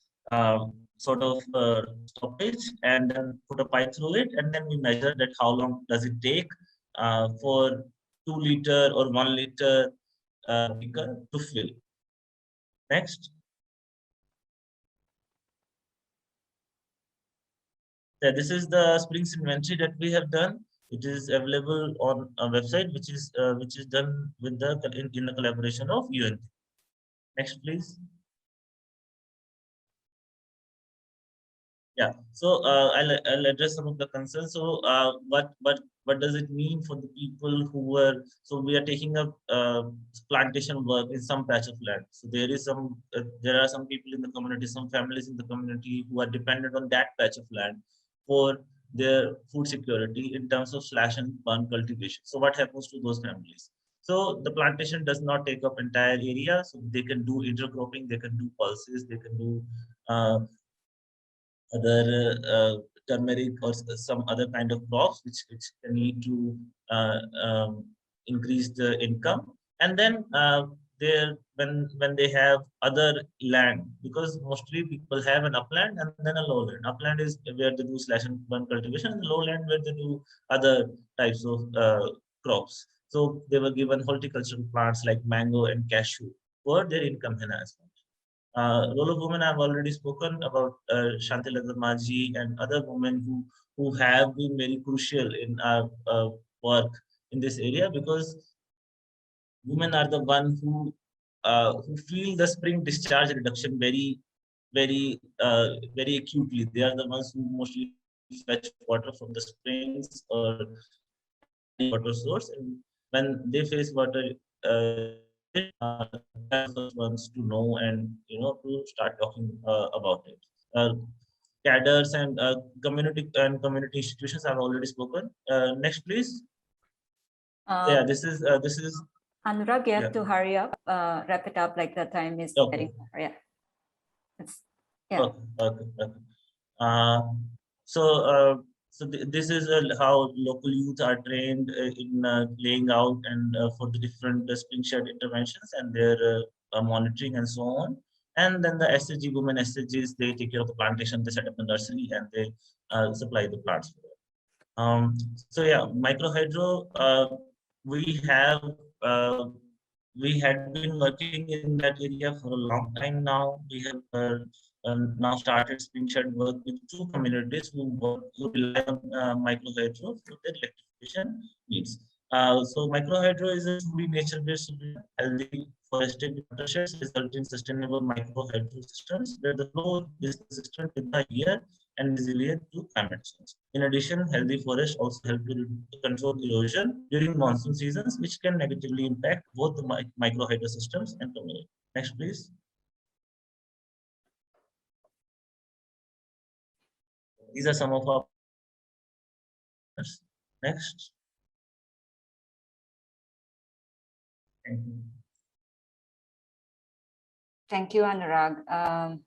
sort of stoppage and then put a pipe through it, and then we measure that how long does it take for 2 liter or 1 liter beaker to fill. Next. Yeah, this is the springs inventory that we have done. It is available on a website which is done with the in the collaboration of UN. Next, please. Yeah, so I'll address some of the concerns. So what does it mean for the people who were, so we are taking up plantation work in some patch of land. So there are some people in the community, some families in the community who are dependent on that patch of land for their food security in terms of slash and burn cultivation. So what happens to those families? So the plantation does not take up entire area, so they can do intercropping, they can do pulses, they can do other turmeric or some other kind of crops which can lead to increase the income. And then when they have other land, because mostly people have an upland and then a lowland. Upland is where they do slash and burn cultivation, and lowland where they do other types of crops. So they were given horticultural plants like mango and cashew for their income enhancement. Role of women, I've already spoken about Shantilata Maji and other women who have been very crucial in our work in this area, because women are the one who feel the spring discharge reduction very acutely. They are the ones who mostly fetch water from the springs or water source, and when they face water first ones to know and to start talking about it. Cadres and community institutions I've already spoken. Next, please. Yeah, this is Anuraj, you have yeah. to hurry up, wrap it up, like the time is Okay. yeah. Yeah. Okay. So this is how local youth are trained in laying out and for the different spring shed interventions and their monitoring and so on. And then the SHG, women SHGs, they take care of the plantation, they set up the nursery, and they supply the plants. So yeah, microhydro, we had been working in that area for a long time now. We have now started spring shed work with 2 communities who rely on microhydro for their electrification needs. So microhydro is a truly nature-based solution. Healthy forested watersheds result in sustainable microhydro systems where the flow is consistent with the year and resilient to climate change. In addition, healthy forests also help to control erosion during monsoon seasons, which can negatively impact both the microhydro systems and community. Next, please. These are some of our next. Thank you. Thank you, Anuraj.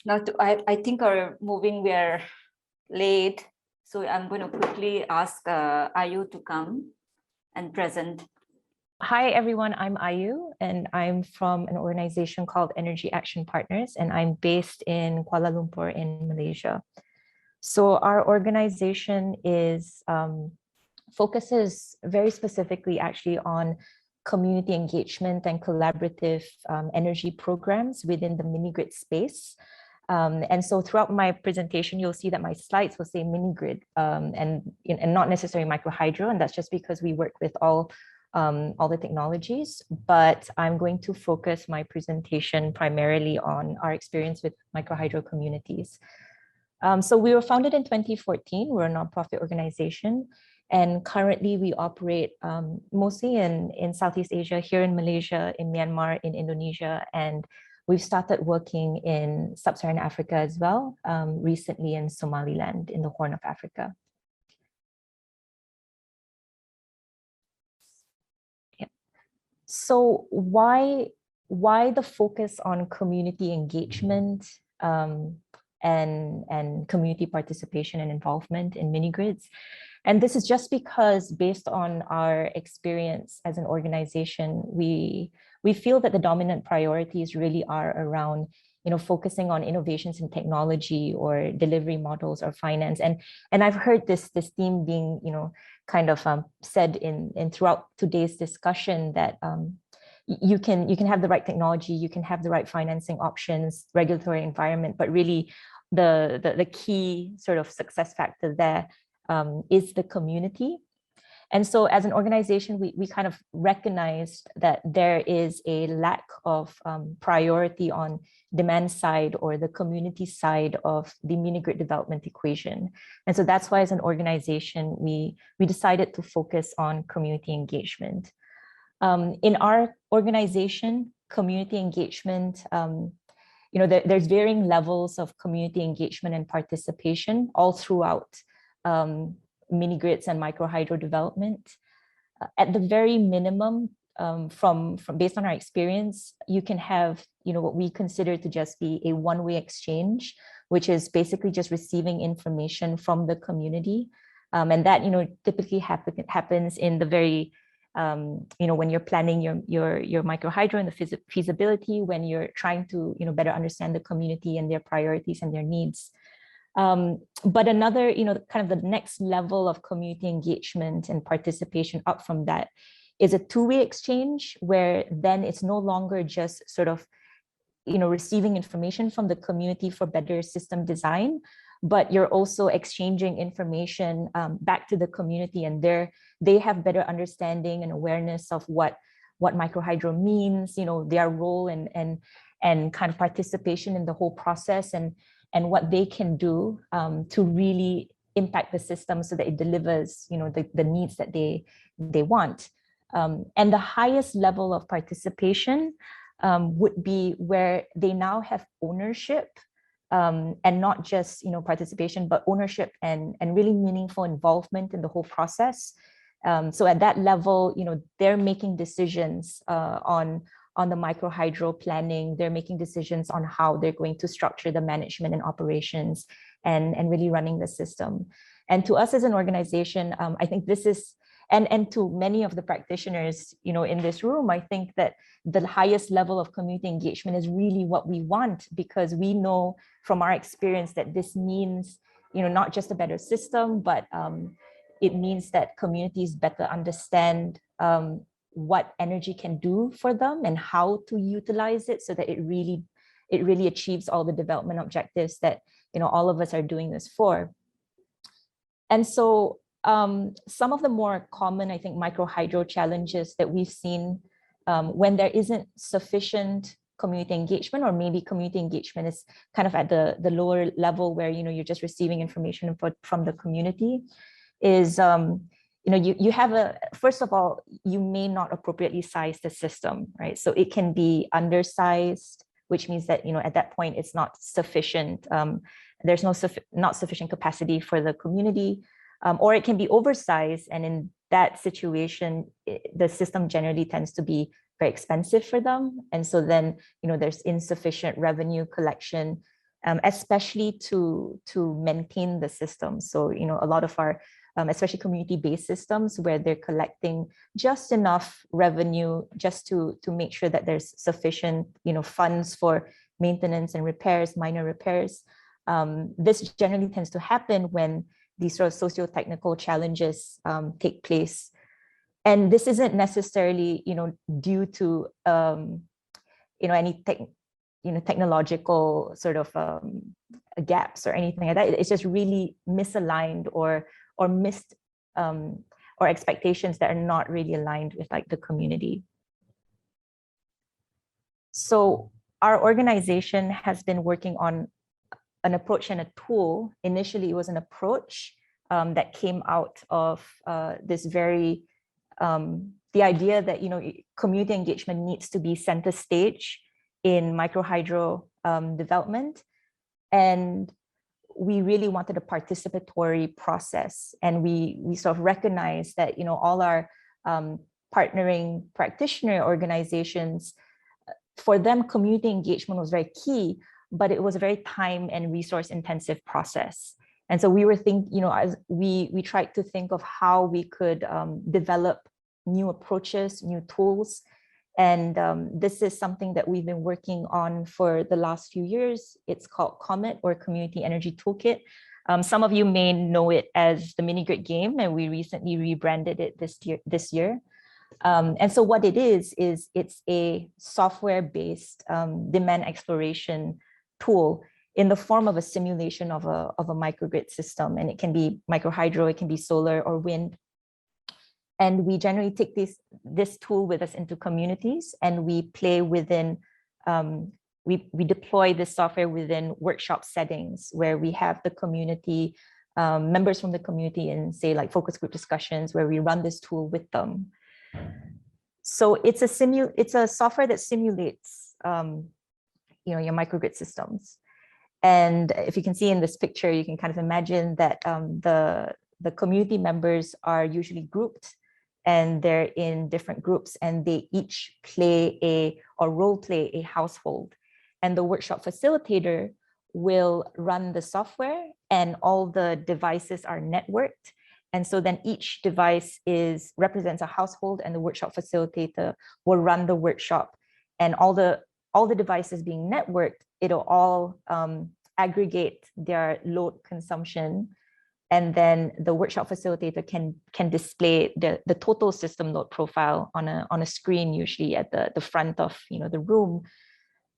Now, I think we are late, so I'm going to quickly ask Ayu to come and present. Hi, everyone. I'm Ayu, and I'm from an organization called Energy Action Partners, and I'm based in Kuala Lumpur in Malaysia. So our organization focuses very specifically actually on community engagement and collaborative energy programs within the mini-grid space. And so throughout my presentation, you'll see that my slides will say mini-grid and not necessarily microhydro, and that's just because we work with all the technologies, but I'm going to focus my presentation primarily on our experience with microhydro communities. So we were founded in 2014. We're a nonprofit organization, and currently we operate mostly in Southeast Asia, here in Malaysia, in Myanmar, in Indonesia, and we've started working in Sub-Saharan Africa as well, recently in Somaliland, in the Horn of Africa. Yeah. So why the focus on community engagement and community participation and involvement in mini-grids. And this is just because, based on our experience as an organization, we feel that the dominant priorities really are around, focusing on innovations in technology or delivery models or finance. And I've heard this theme being, kind of said in throughout today's discussion, that you can have the right technology, you can have the right financing options, regulatory environment, but really the key sort of success factor there is the community. And so as an organization, we kind of recognized that there is a lack of priority on demand side or the community side of the mini-grid development equation. And so that's why, as an organization, we decided to focus on community engagement. In our organization, community engagement, there's varying levels of community engagement and participation all throughout mini-grids and micro-hydro development. At the very minimum, from based on our experience, you can have, what we consider to just be a one-way exchange, which is basically just receiving information from the community. And that, typically happens in the very, when you're planning your micro-hydro and the feasibility, when you're trying to, better understand the community and their priorities and their needs. But another, kind of the next level of community engagement and participation up from that is a two-way exchange, where then it's no longer just sort of, receiving information from the community for better system design, but you're also exchanging information back to the community, and they have better understanding and awareness of what micro-hydro means, their role and kind of participation in the whole process, and what they can do to really impact the system so that it delivers, the needs that they want. And the highest level of participation would be where they now have ownership, and not just, participation, but ownership and really meaningful involvement in the whole process. So at that level, they're making decisions on the micro-hydro planning. They're making decisions on how they're going to structure the management and operations and really running the system. And to us as an organization, I think this is, and to many of the practitioners, in this room, I think that the highest level of community engagement is really what we want, because we know from our experience that this means, not just a better system, but it means that communities better understand what energy can do for them and how to utilize it so that it really achieves all the development objectives that, all of us are doing this for. And so some of the more common, I think, micro-hydro challenges that we've seen when there isn't sufficient community engagement, or maybe community engagement is kind of at the lower level where, you're just receiving information from the community, is, you have first of all, you may not appropriately size the system, right? So it can be undersized, which means that, at that point, it's not sufficient. There's not sufficient capacity for the community. Or it can be oversized, and in that situation, the system generally tends to be very expensive for them, and so then there's insufficient revenue collection, especially to maintain the system. So a lot of our, especially community-based systems, where they're collecting just enough revenue just to make sure that there's sufficient funds for maintenance and repairs, minor repairs. This generally tends to happen when these sort of socio-technical challenges take place. And this isn't necessarily, due to, any technological sort of gaps or anything like that. It's just really misaligned or missed, or expectations that are not really aligned with the community. So our organization has been working on an approach and a tool. Initially, it was an approach that came out of this very, the idea that, community engagement needs to be center stage in micro-hydro development. And we really wanted a participatory process. And we sort of recognized that, all our partnering practitioner organizations, for them, community engagement was very key. but it was a very time and resource intensive process. And so we were as we tried to think of how we could develop new approaches, new tools. And this is something that we've been working on for the last few years. It's called COMET, or Community Energy Toolkit. Some of you may know it as the mini grid game, and we recently rebranded it this year. And so what it is it's a software-based demand exploration tool in the form of a simulation of a microgrid system. And it can be microhydro, it can be solar or wind. And we generally take this tool with us into communities, and we play within, we deploy this software within workshop settings where we have the community, members from the community in, say, like focus group discussions, where we run this tool with them. So it's a software that simulates your microgrid systems. And if you can see in this picture, you can kind of imagine that the community members are usually grouped, and they're in different groups, and they each play or role play a household. And the workshop facilitator will run the software, and all the devices are networked. And so then each device represents a household, and the workshop facilitator will run the workshop. And all the devices being networked, it'll all aggregate their load consumption. And then the workshop facilitator can display the total system load profile on a screen, usually at the front of the room.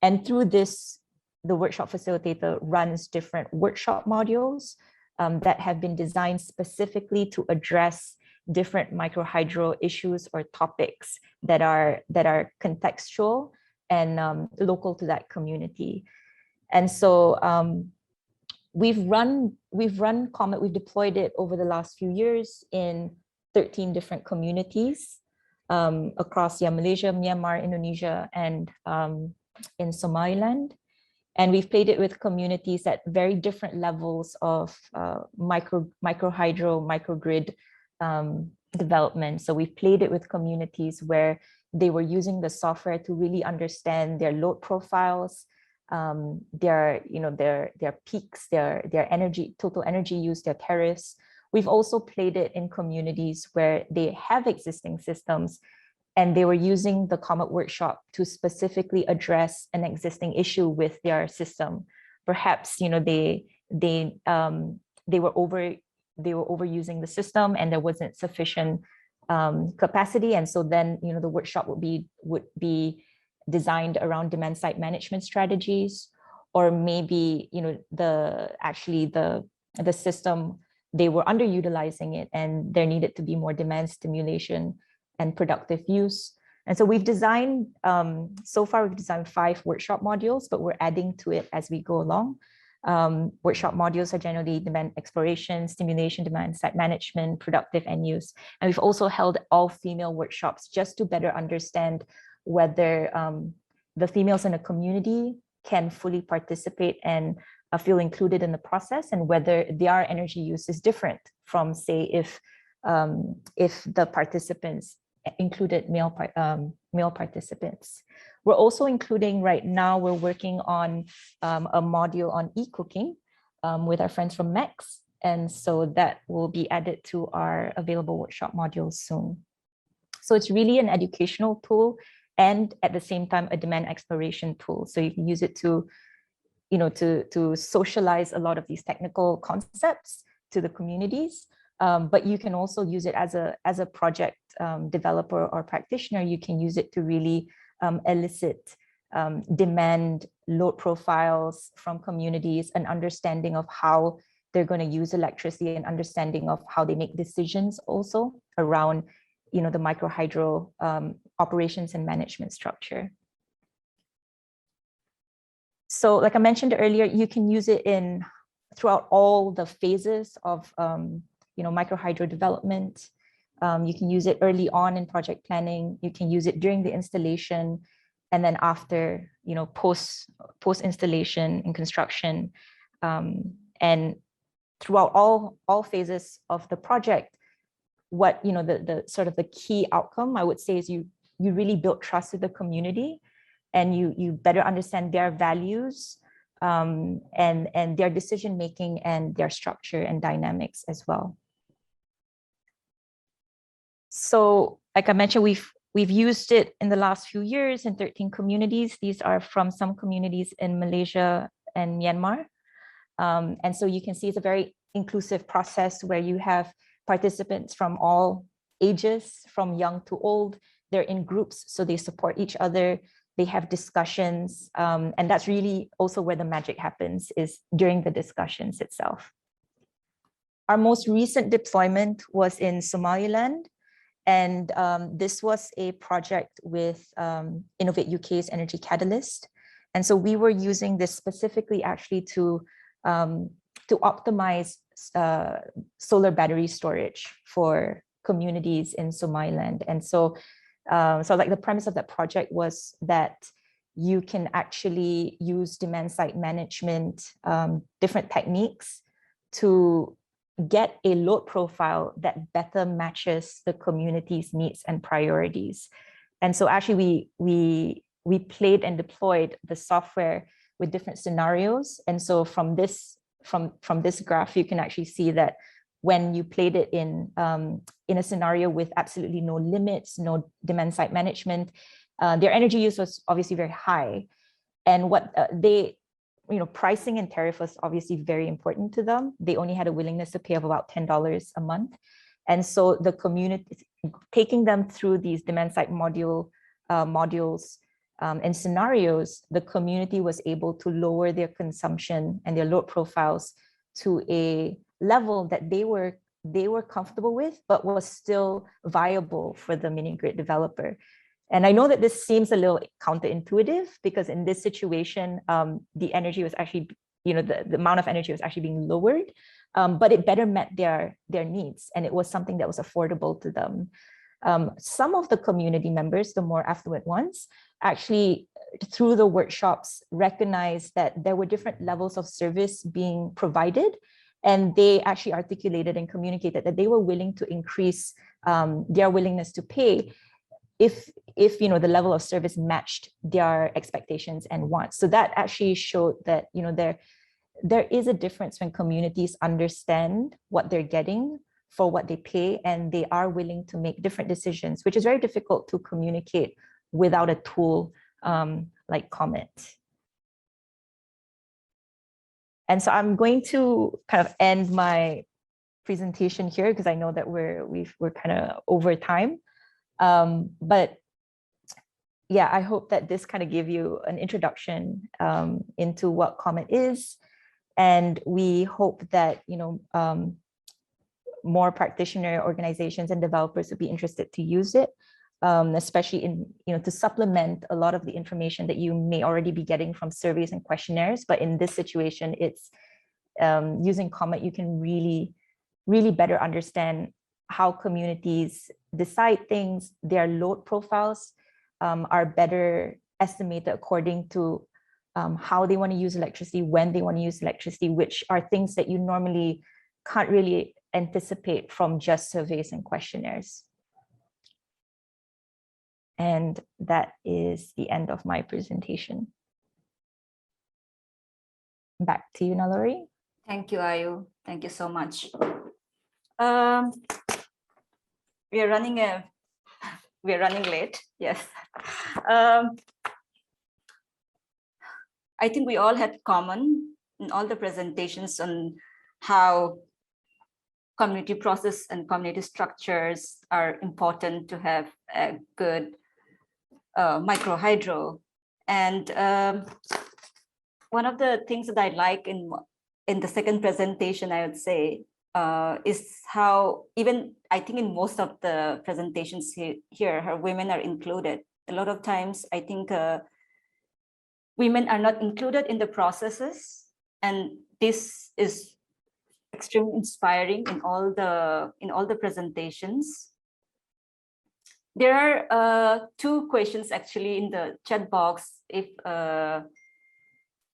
And through this, the workshop facilitator runs different workshop modules that have been designed specifically to address different microhydro issues or topics that are contextual and local to that community. And so we've run COMET, we've deployed it over the last few years in 13 different communities across Malaysia, Myanmar, Indonesia, and in Somaliland. And we've played it with communities at very different levels of microhydro, microgrid development. So we've played it with communities where they were using the software to really understand their load profiles, their peaks, their energy, total energy use, their tariffs. We've also played it in communities where they have existing systems, and they were using the COMET workshop to specifically address an existing issue with their system. Perhaps they were overusing the system, and there wasn't sufficient capacity, and so then the workshop would be designed around demand side management strategies, or maybe the system, they were underutilizing it, and there needed to be more demand stimulation and productive use. And so we've designed, so far we've designed 5 workshop modules, but we're adding to it as we go along. Workshop modules are generally demand exploration, stimulation, demand side management, productive end use. And we've also held all female workshops just to better understand whether the females in a community can fully participate and feel included in the process, and whether their energy use is different from, say, if the participants included male participants. We're also including, right now, we're working on a module on e-cooking with our friends from MEX. And so that will be added to our available workshop modules soon. So it's really an educational tool, and at the same time, a demand exploration tool. So you can use it to socialize a lot of these technical concepts to the communities. But you can also use it as a project developer or practitioner. You can use it to really elicit demand load profiles from communities, an understanding of how they're going to use electricity, and understanding of how they make decisions also around the microhydro operations and management structure. So like I mentioned earlier, you can use it throughout all the phases of microhydro development. You can use it early on in project planning. You can use it during the installation, and then after, post installation and construction, and throughout all phases of the project. What the sort of the key outcome, I would say, is you really build trust with the community, and you better understand their values, and their decision making and their structure and dynamics as well. So, like I mentioned, we've used it in the last few years in 13 communities. These are from some communities in Malaysia and Myanmar. And so you can see it's a very inclusive process where you have participants from all ages, from young to old. They're in groups, so they support each other. They have discussions. And that's really also where the magic happens, is during the discussions itself. Our most recent deployment was in Somaliland. And this was a project with Innovate UK's Energy Catalyst. And so we were using this specifically actually to optimize solar battery storage for communities in Somaliland. And so, like the premise of that project was that you can actually use demand side management, different techniques to get a load profile that better matches the community's needs and priorities. And so actually we played and deployed the software with different scenarios. And so from this graph, you can actually see that when you played it in a scenario with absolutely no limits, no demand side management, their energy use was obviously very high. And what pricing and tariff was obviously very important to them. They only had a willingness to pay of about $10 a month. And so the community, taking them through these demand side modules and scenarios, the community was able to lower their consumption and their load profiles to a level that they were comfortable with, but was still viable for the mini grid developer. And I know that this seems a little counterintuitive, because in this situation, the energy was actually, the amount of energy was actually being lowered, but it better met their needs. And it was something that was affordable to them. Some of the community members, the more affluent ones, actually, through the workshops, recognized that there were different levels of service being provided. And they actually articulated and communicated that they were willing to increase their willingness to pay if the level of service matched their expectations and wants. So that actually showed that there is a difference when communities understand what they're getting for what they pay, and they are willing to make different decisions, which is very difficult to communicate without a tool like Comet. And so I'm going to kind of end my presentation here, because I know that we're kind of over time. But yeah, I hope that this kind of gave you an introduction into what Comet is, and we hope that more practitioner organizations and developers would be interested to use it, especially in to supplement a lot of the information that you may already be getting from surveys and questionnaires. But in this situation, it's using Comet, you can really better understand how communities decide things. Their load profiles are better estimated according to how they want to use electricity, when they want to use electricity, which are things that you normally can't really anticipate from just surveys and questionnaires. And that is the end of my presentation. Back to you, Nalori. Thank you, Ayu. Thank you so much. We are running late. Yes. I think we all had common in all the presentations on how community process and community structures are important to have a good micro hydro. And one of the things that I like in the second presentation, I would say, is how even I think in most of the presentations here, her women are included. A lot of times, I think women are not included in the processes, and this is extremely inspiring in all the presentations. There are two questions actually in the chat box. If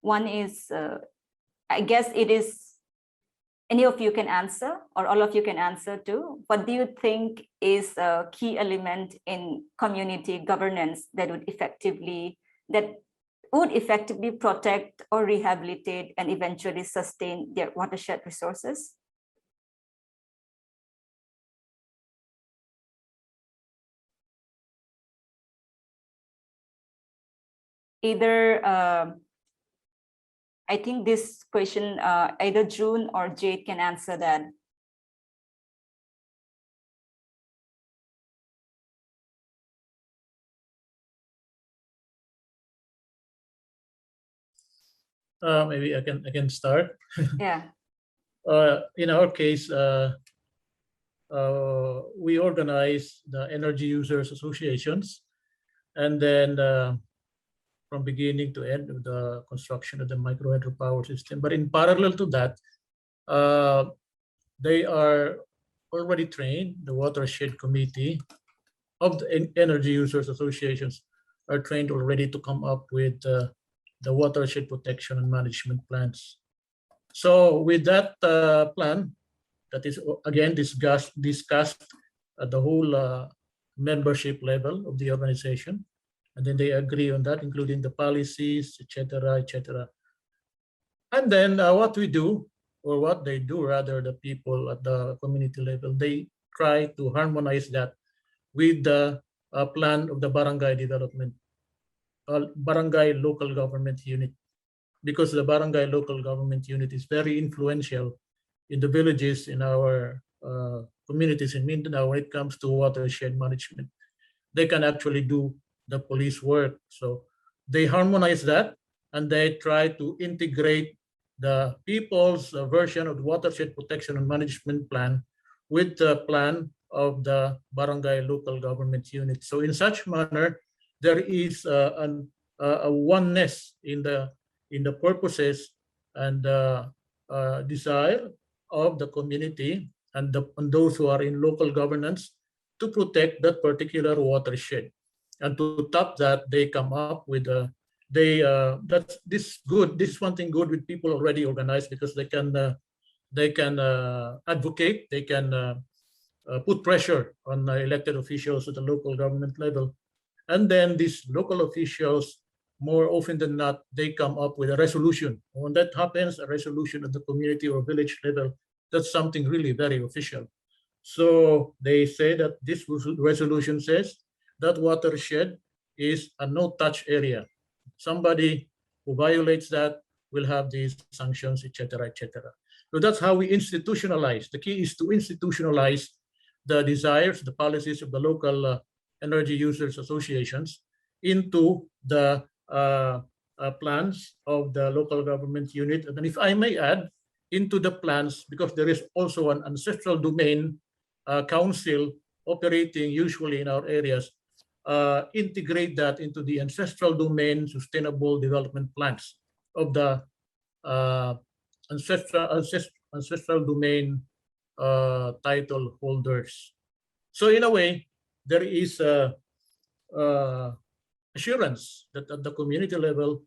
one is, I guess it is any of you can answer, or all of you can answer too. What do you think is a key element in community governance that would effectively, that would effectively protect or rehabilitate and eventually sustain their watershed resources? Either, I think this question, either June or Jade can answer that. Maybe I can start. Yeah. In our case, we organize the energy users associations, and then from beginning to end of the construction of the micro hydropower system. But in parallel to that, they are already trained. The watershed committee of the energy users associations are trained already to come up with the watershed protection and management plans. So with that plan, that is again discussed at the whole membership level of the organization, and then they agree on that, including the policies, etc., etc. And then what we do, or what they do rather, the people at the community level, they try to harmonize that with the plan of the barangay development, barangay local government unit, because the barangay local government unit is very influential in the villages in our communities in Mindanao when it comes to watershed management. They can actually do the police work. So they harmonize that, and they try to integrate the people's version of the watershed protection and management plan with the plan of the barangay local government unit. So in such manner, there is a oneness in the purposes and desire of the community and those who are in local governance to protect that particular watershed. And to top that, they come up with that's this one thing good with people already organized, because they can advocate, they can put pressure on elected officials at the local government level, and then these local officials, more often than not, they come up with a resolution. When that happens, a resolution at the community or village level, that's something really very official. So they say that this resolution says that watershed is a no-touch area. Somebody who violates that will have these sanctions, etc., etc. So that's how we institutionalize. The key is to institutionalize the desires, the policies of the local energy users associations into the plans of the local government unit. And if I may add, into the plans, because there is also an ancestral domain council operating usually in our areas, integrate that into the ancestral domain sustainable development plans of the ancestral domain title holders. So in a way, there is assurance that at the community level,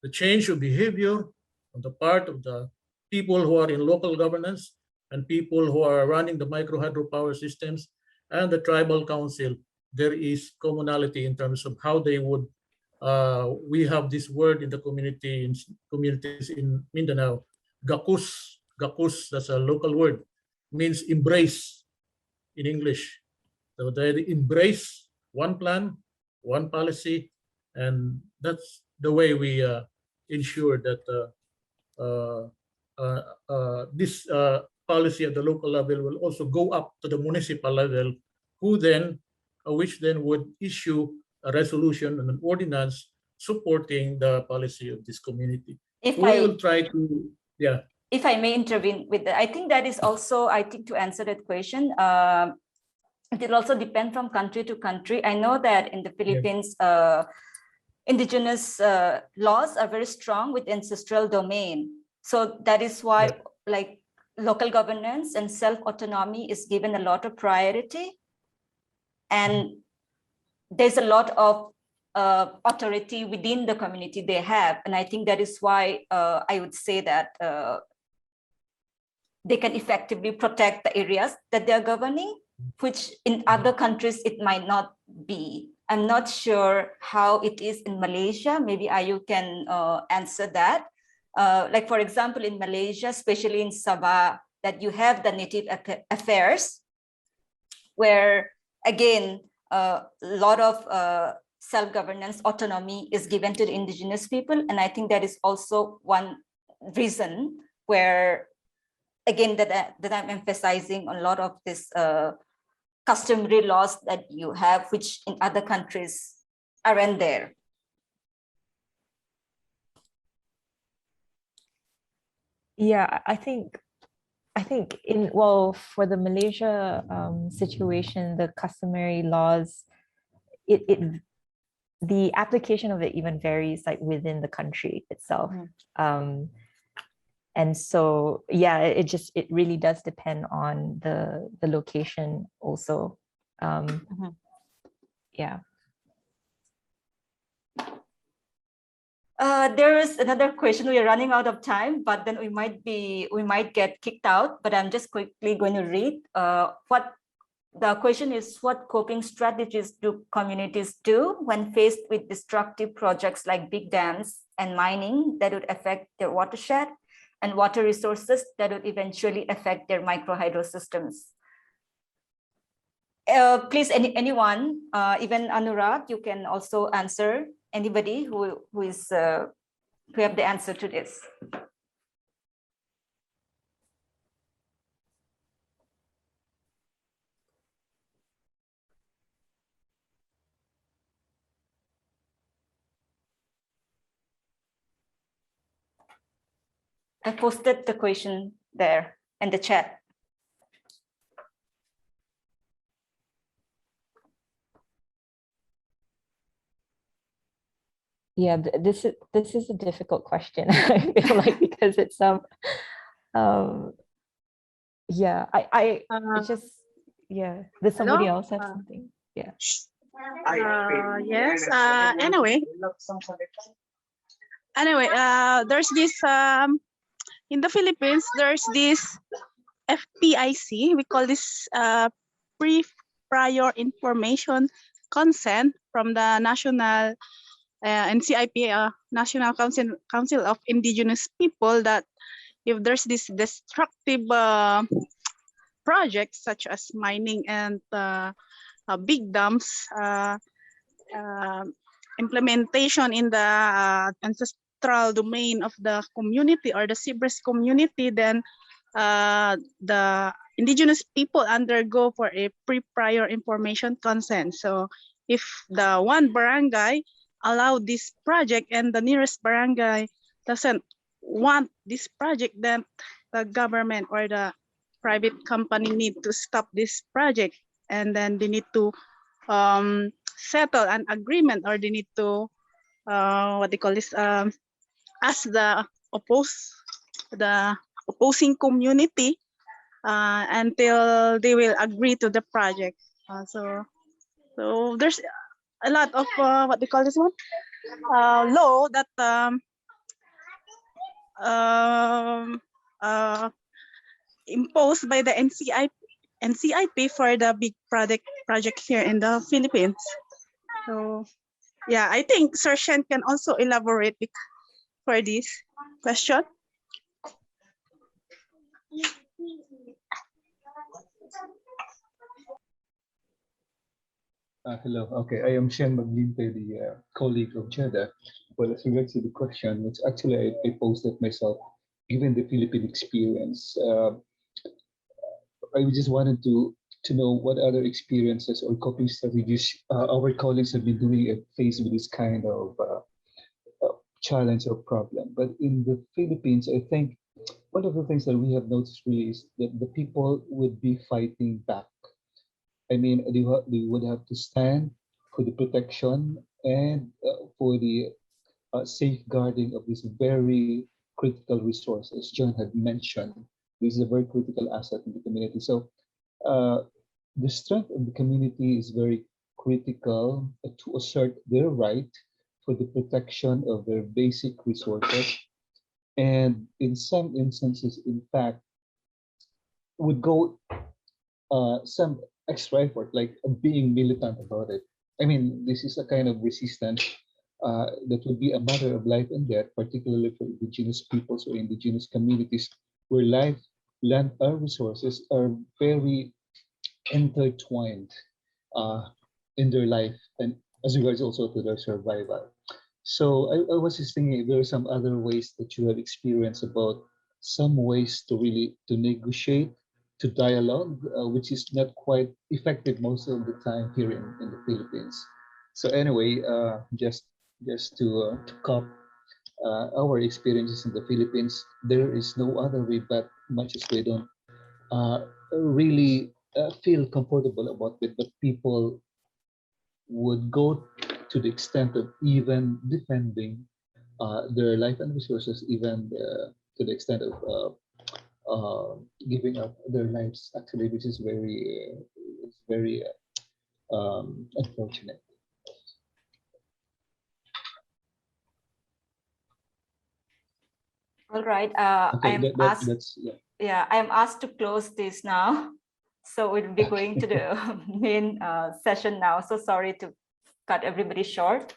the change of behavior on the part of the people who are in local governance and people who are running the micro hydropower systems and the tribal council, there is commonality in terms of how they would, we have this word in the communities in Mindanao, gakus, that's a local word, means embrace in English. So they embrace one plan, one policy, and that's the way we ensure that this policy at the local level will also go up to the municipal level, which then would issue a resolution and an ordinance supporting the policy of this community. If we will try to, yeah. If I may intervene with that, I think that is also, I think to answer that question, it will also depend from country to country. I know that in the Philippines, indigenous laws are very strong with ancestral domain. So that is why like local governance and self-autonomy is given a lot of priority. And there's a lot of authority within the community they have. And I think that is why I would say that they can effectively protect the areas that they're governing, which in other countries, it might not be. I'm not sure how it is in Malaysia. Maybe Ayu can answer that. Like for example, in Malaysia, especially in Sabah, that you have the native affairs, where again, a lot of self-governance autonomy is given to the indigenous people. And I think that is also one reason where, again, that I'm emphasizing on a lot of this customary laws that you have, which in other countries aren't there. Yeah, I think for the Malaysia situation, the customary laws, the application of it even varies like within the country itself. And so, yeah, it really does depend on the location also. Yeah. There is another question. We are running out of time, but then we might get kicked out. But I'm just quickly going to read. What the question is: what coping strategies do communities do when faced with destructive projects like big dams and mining that would affect their watershed and water resources that would eventually affect their microhydro systems? Please, anyone, even Anuraj, you can also answer. Anybody who have the answer to this. I posted the question there in the chat. Yeah, this is a difficult question. I feel like because it's yeah, it's just, yeah. Does somebody else have something? Yeah. Yes. Anyway, there's this in the Philippines. There's this FPIC. We call this prior information consent from the national NCIP, National Council of Indigenous People, that if there's this destructive projects such as mining and big dams, implementation in the ancestral domain of the community or the Sibres community, then the indigenous people undergo for a prior information consent. So if the one barangay allow this project and the nearest barangay doesn't want this project, then the government or the private company need to stop this project, and then they need to settle an agreement, or they need to what they call this, ask the opposing community until they will agree to the project. So there's a lot of what they call this one, law that imposed by the NCIP for the big project here in the Philippines. So yeah, I think Sir Shen can also elaborate for this question. Hello. Okay, I am Shen Maglinte, the colleague of Jade. Well, as regards to the question, it's actually I posed it myself, given the Philippine experience. I just wanted to know what other experiences or coping strategies our colleagues have been doing at faced with this kind of challenge or problem. But in the Philippines, I think one of the things that we have noticed really is that the people would be fighting back. I mean, they would have to stand for the protection and for the safeguarding of these very critical resources. John had mentioned this is a very critical asset in the community. So the strength of the community is very critical to assert their right for the protection of their basic resources. And in some instances, in fact, would go some extra effort, like being militant about it. I mean, this is a kind of resistance that would be a matter of life and death, particularly for indigenous peoples or indigenous communities, where life, land, or resources are very intertwined in their life and as regards also to their survival. So I was just thinking if there are some other ways that you have experienced about some ways to really to negotiate, to dialogue, which is not quite effective most of the time here in the Philippines. So anyway, just to cop our experiences in the Philippines, there is no other way but much as they don't really feel comfortable about it, but people would go to the extent of even defending their life and resources, even to the extent of giving up their lives, actually, which is very unfortunate. All right. Okay, I'm asked. that's Yeah, I am asked to close this now. So we'll be going to the main session now. So sorry to cut everybody short.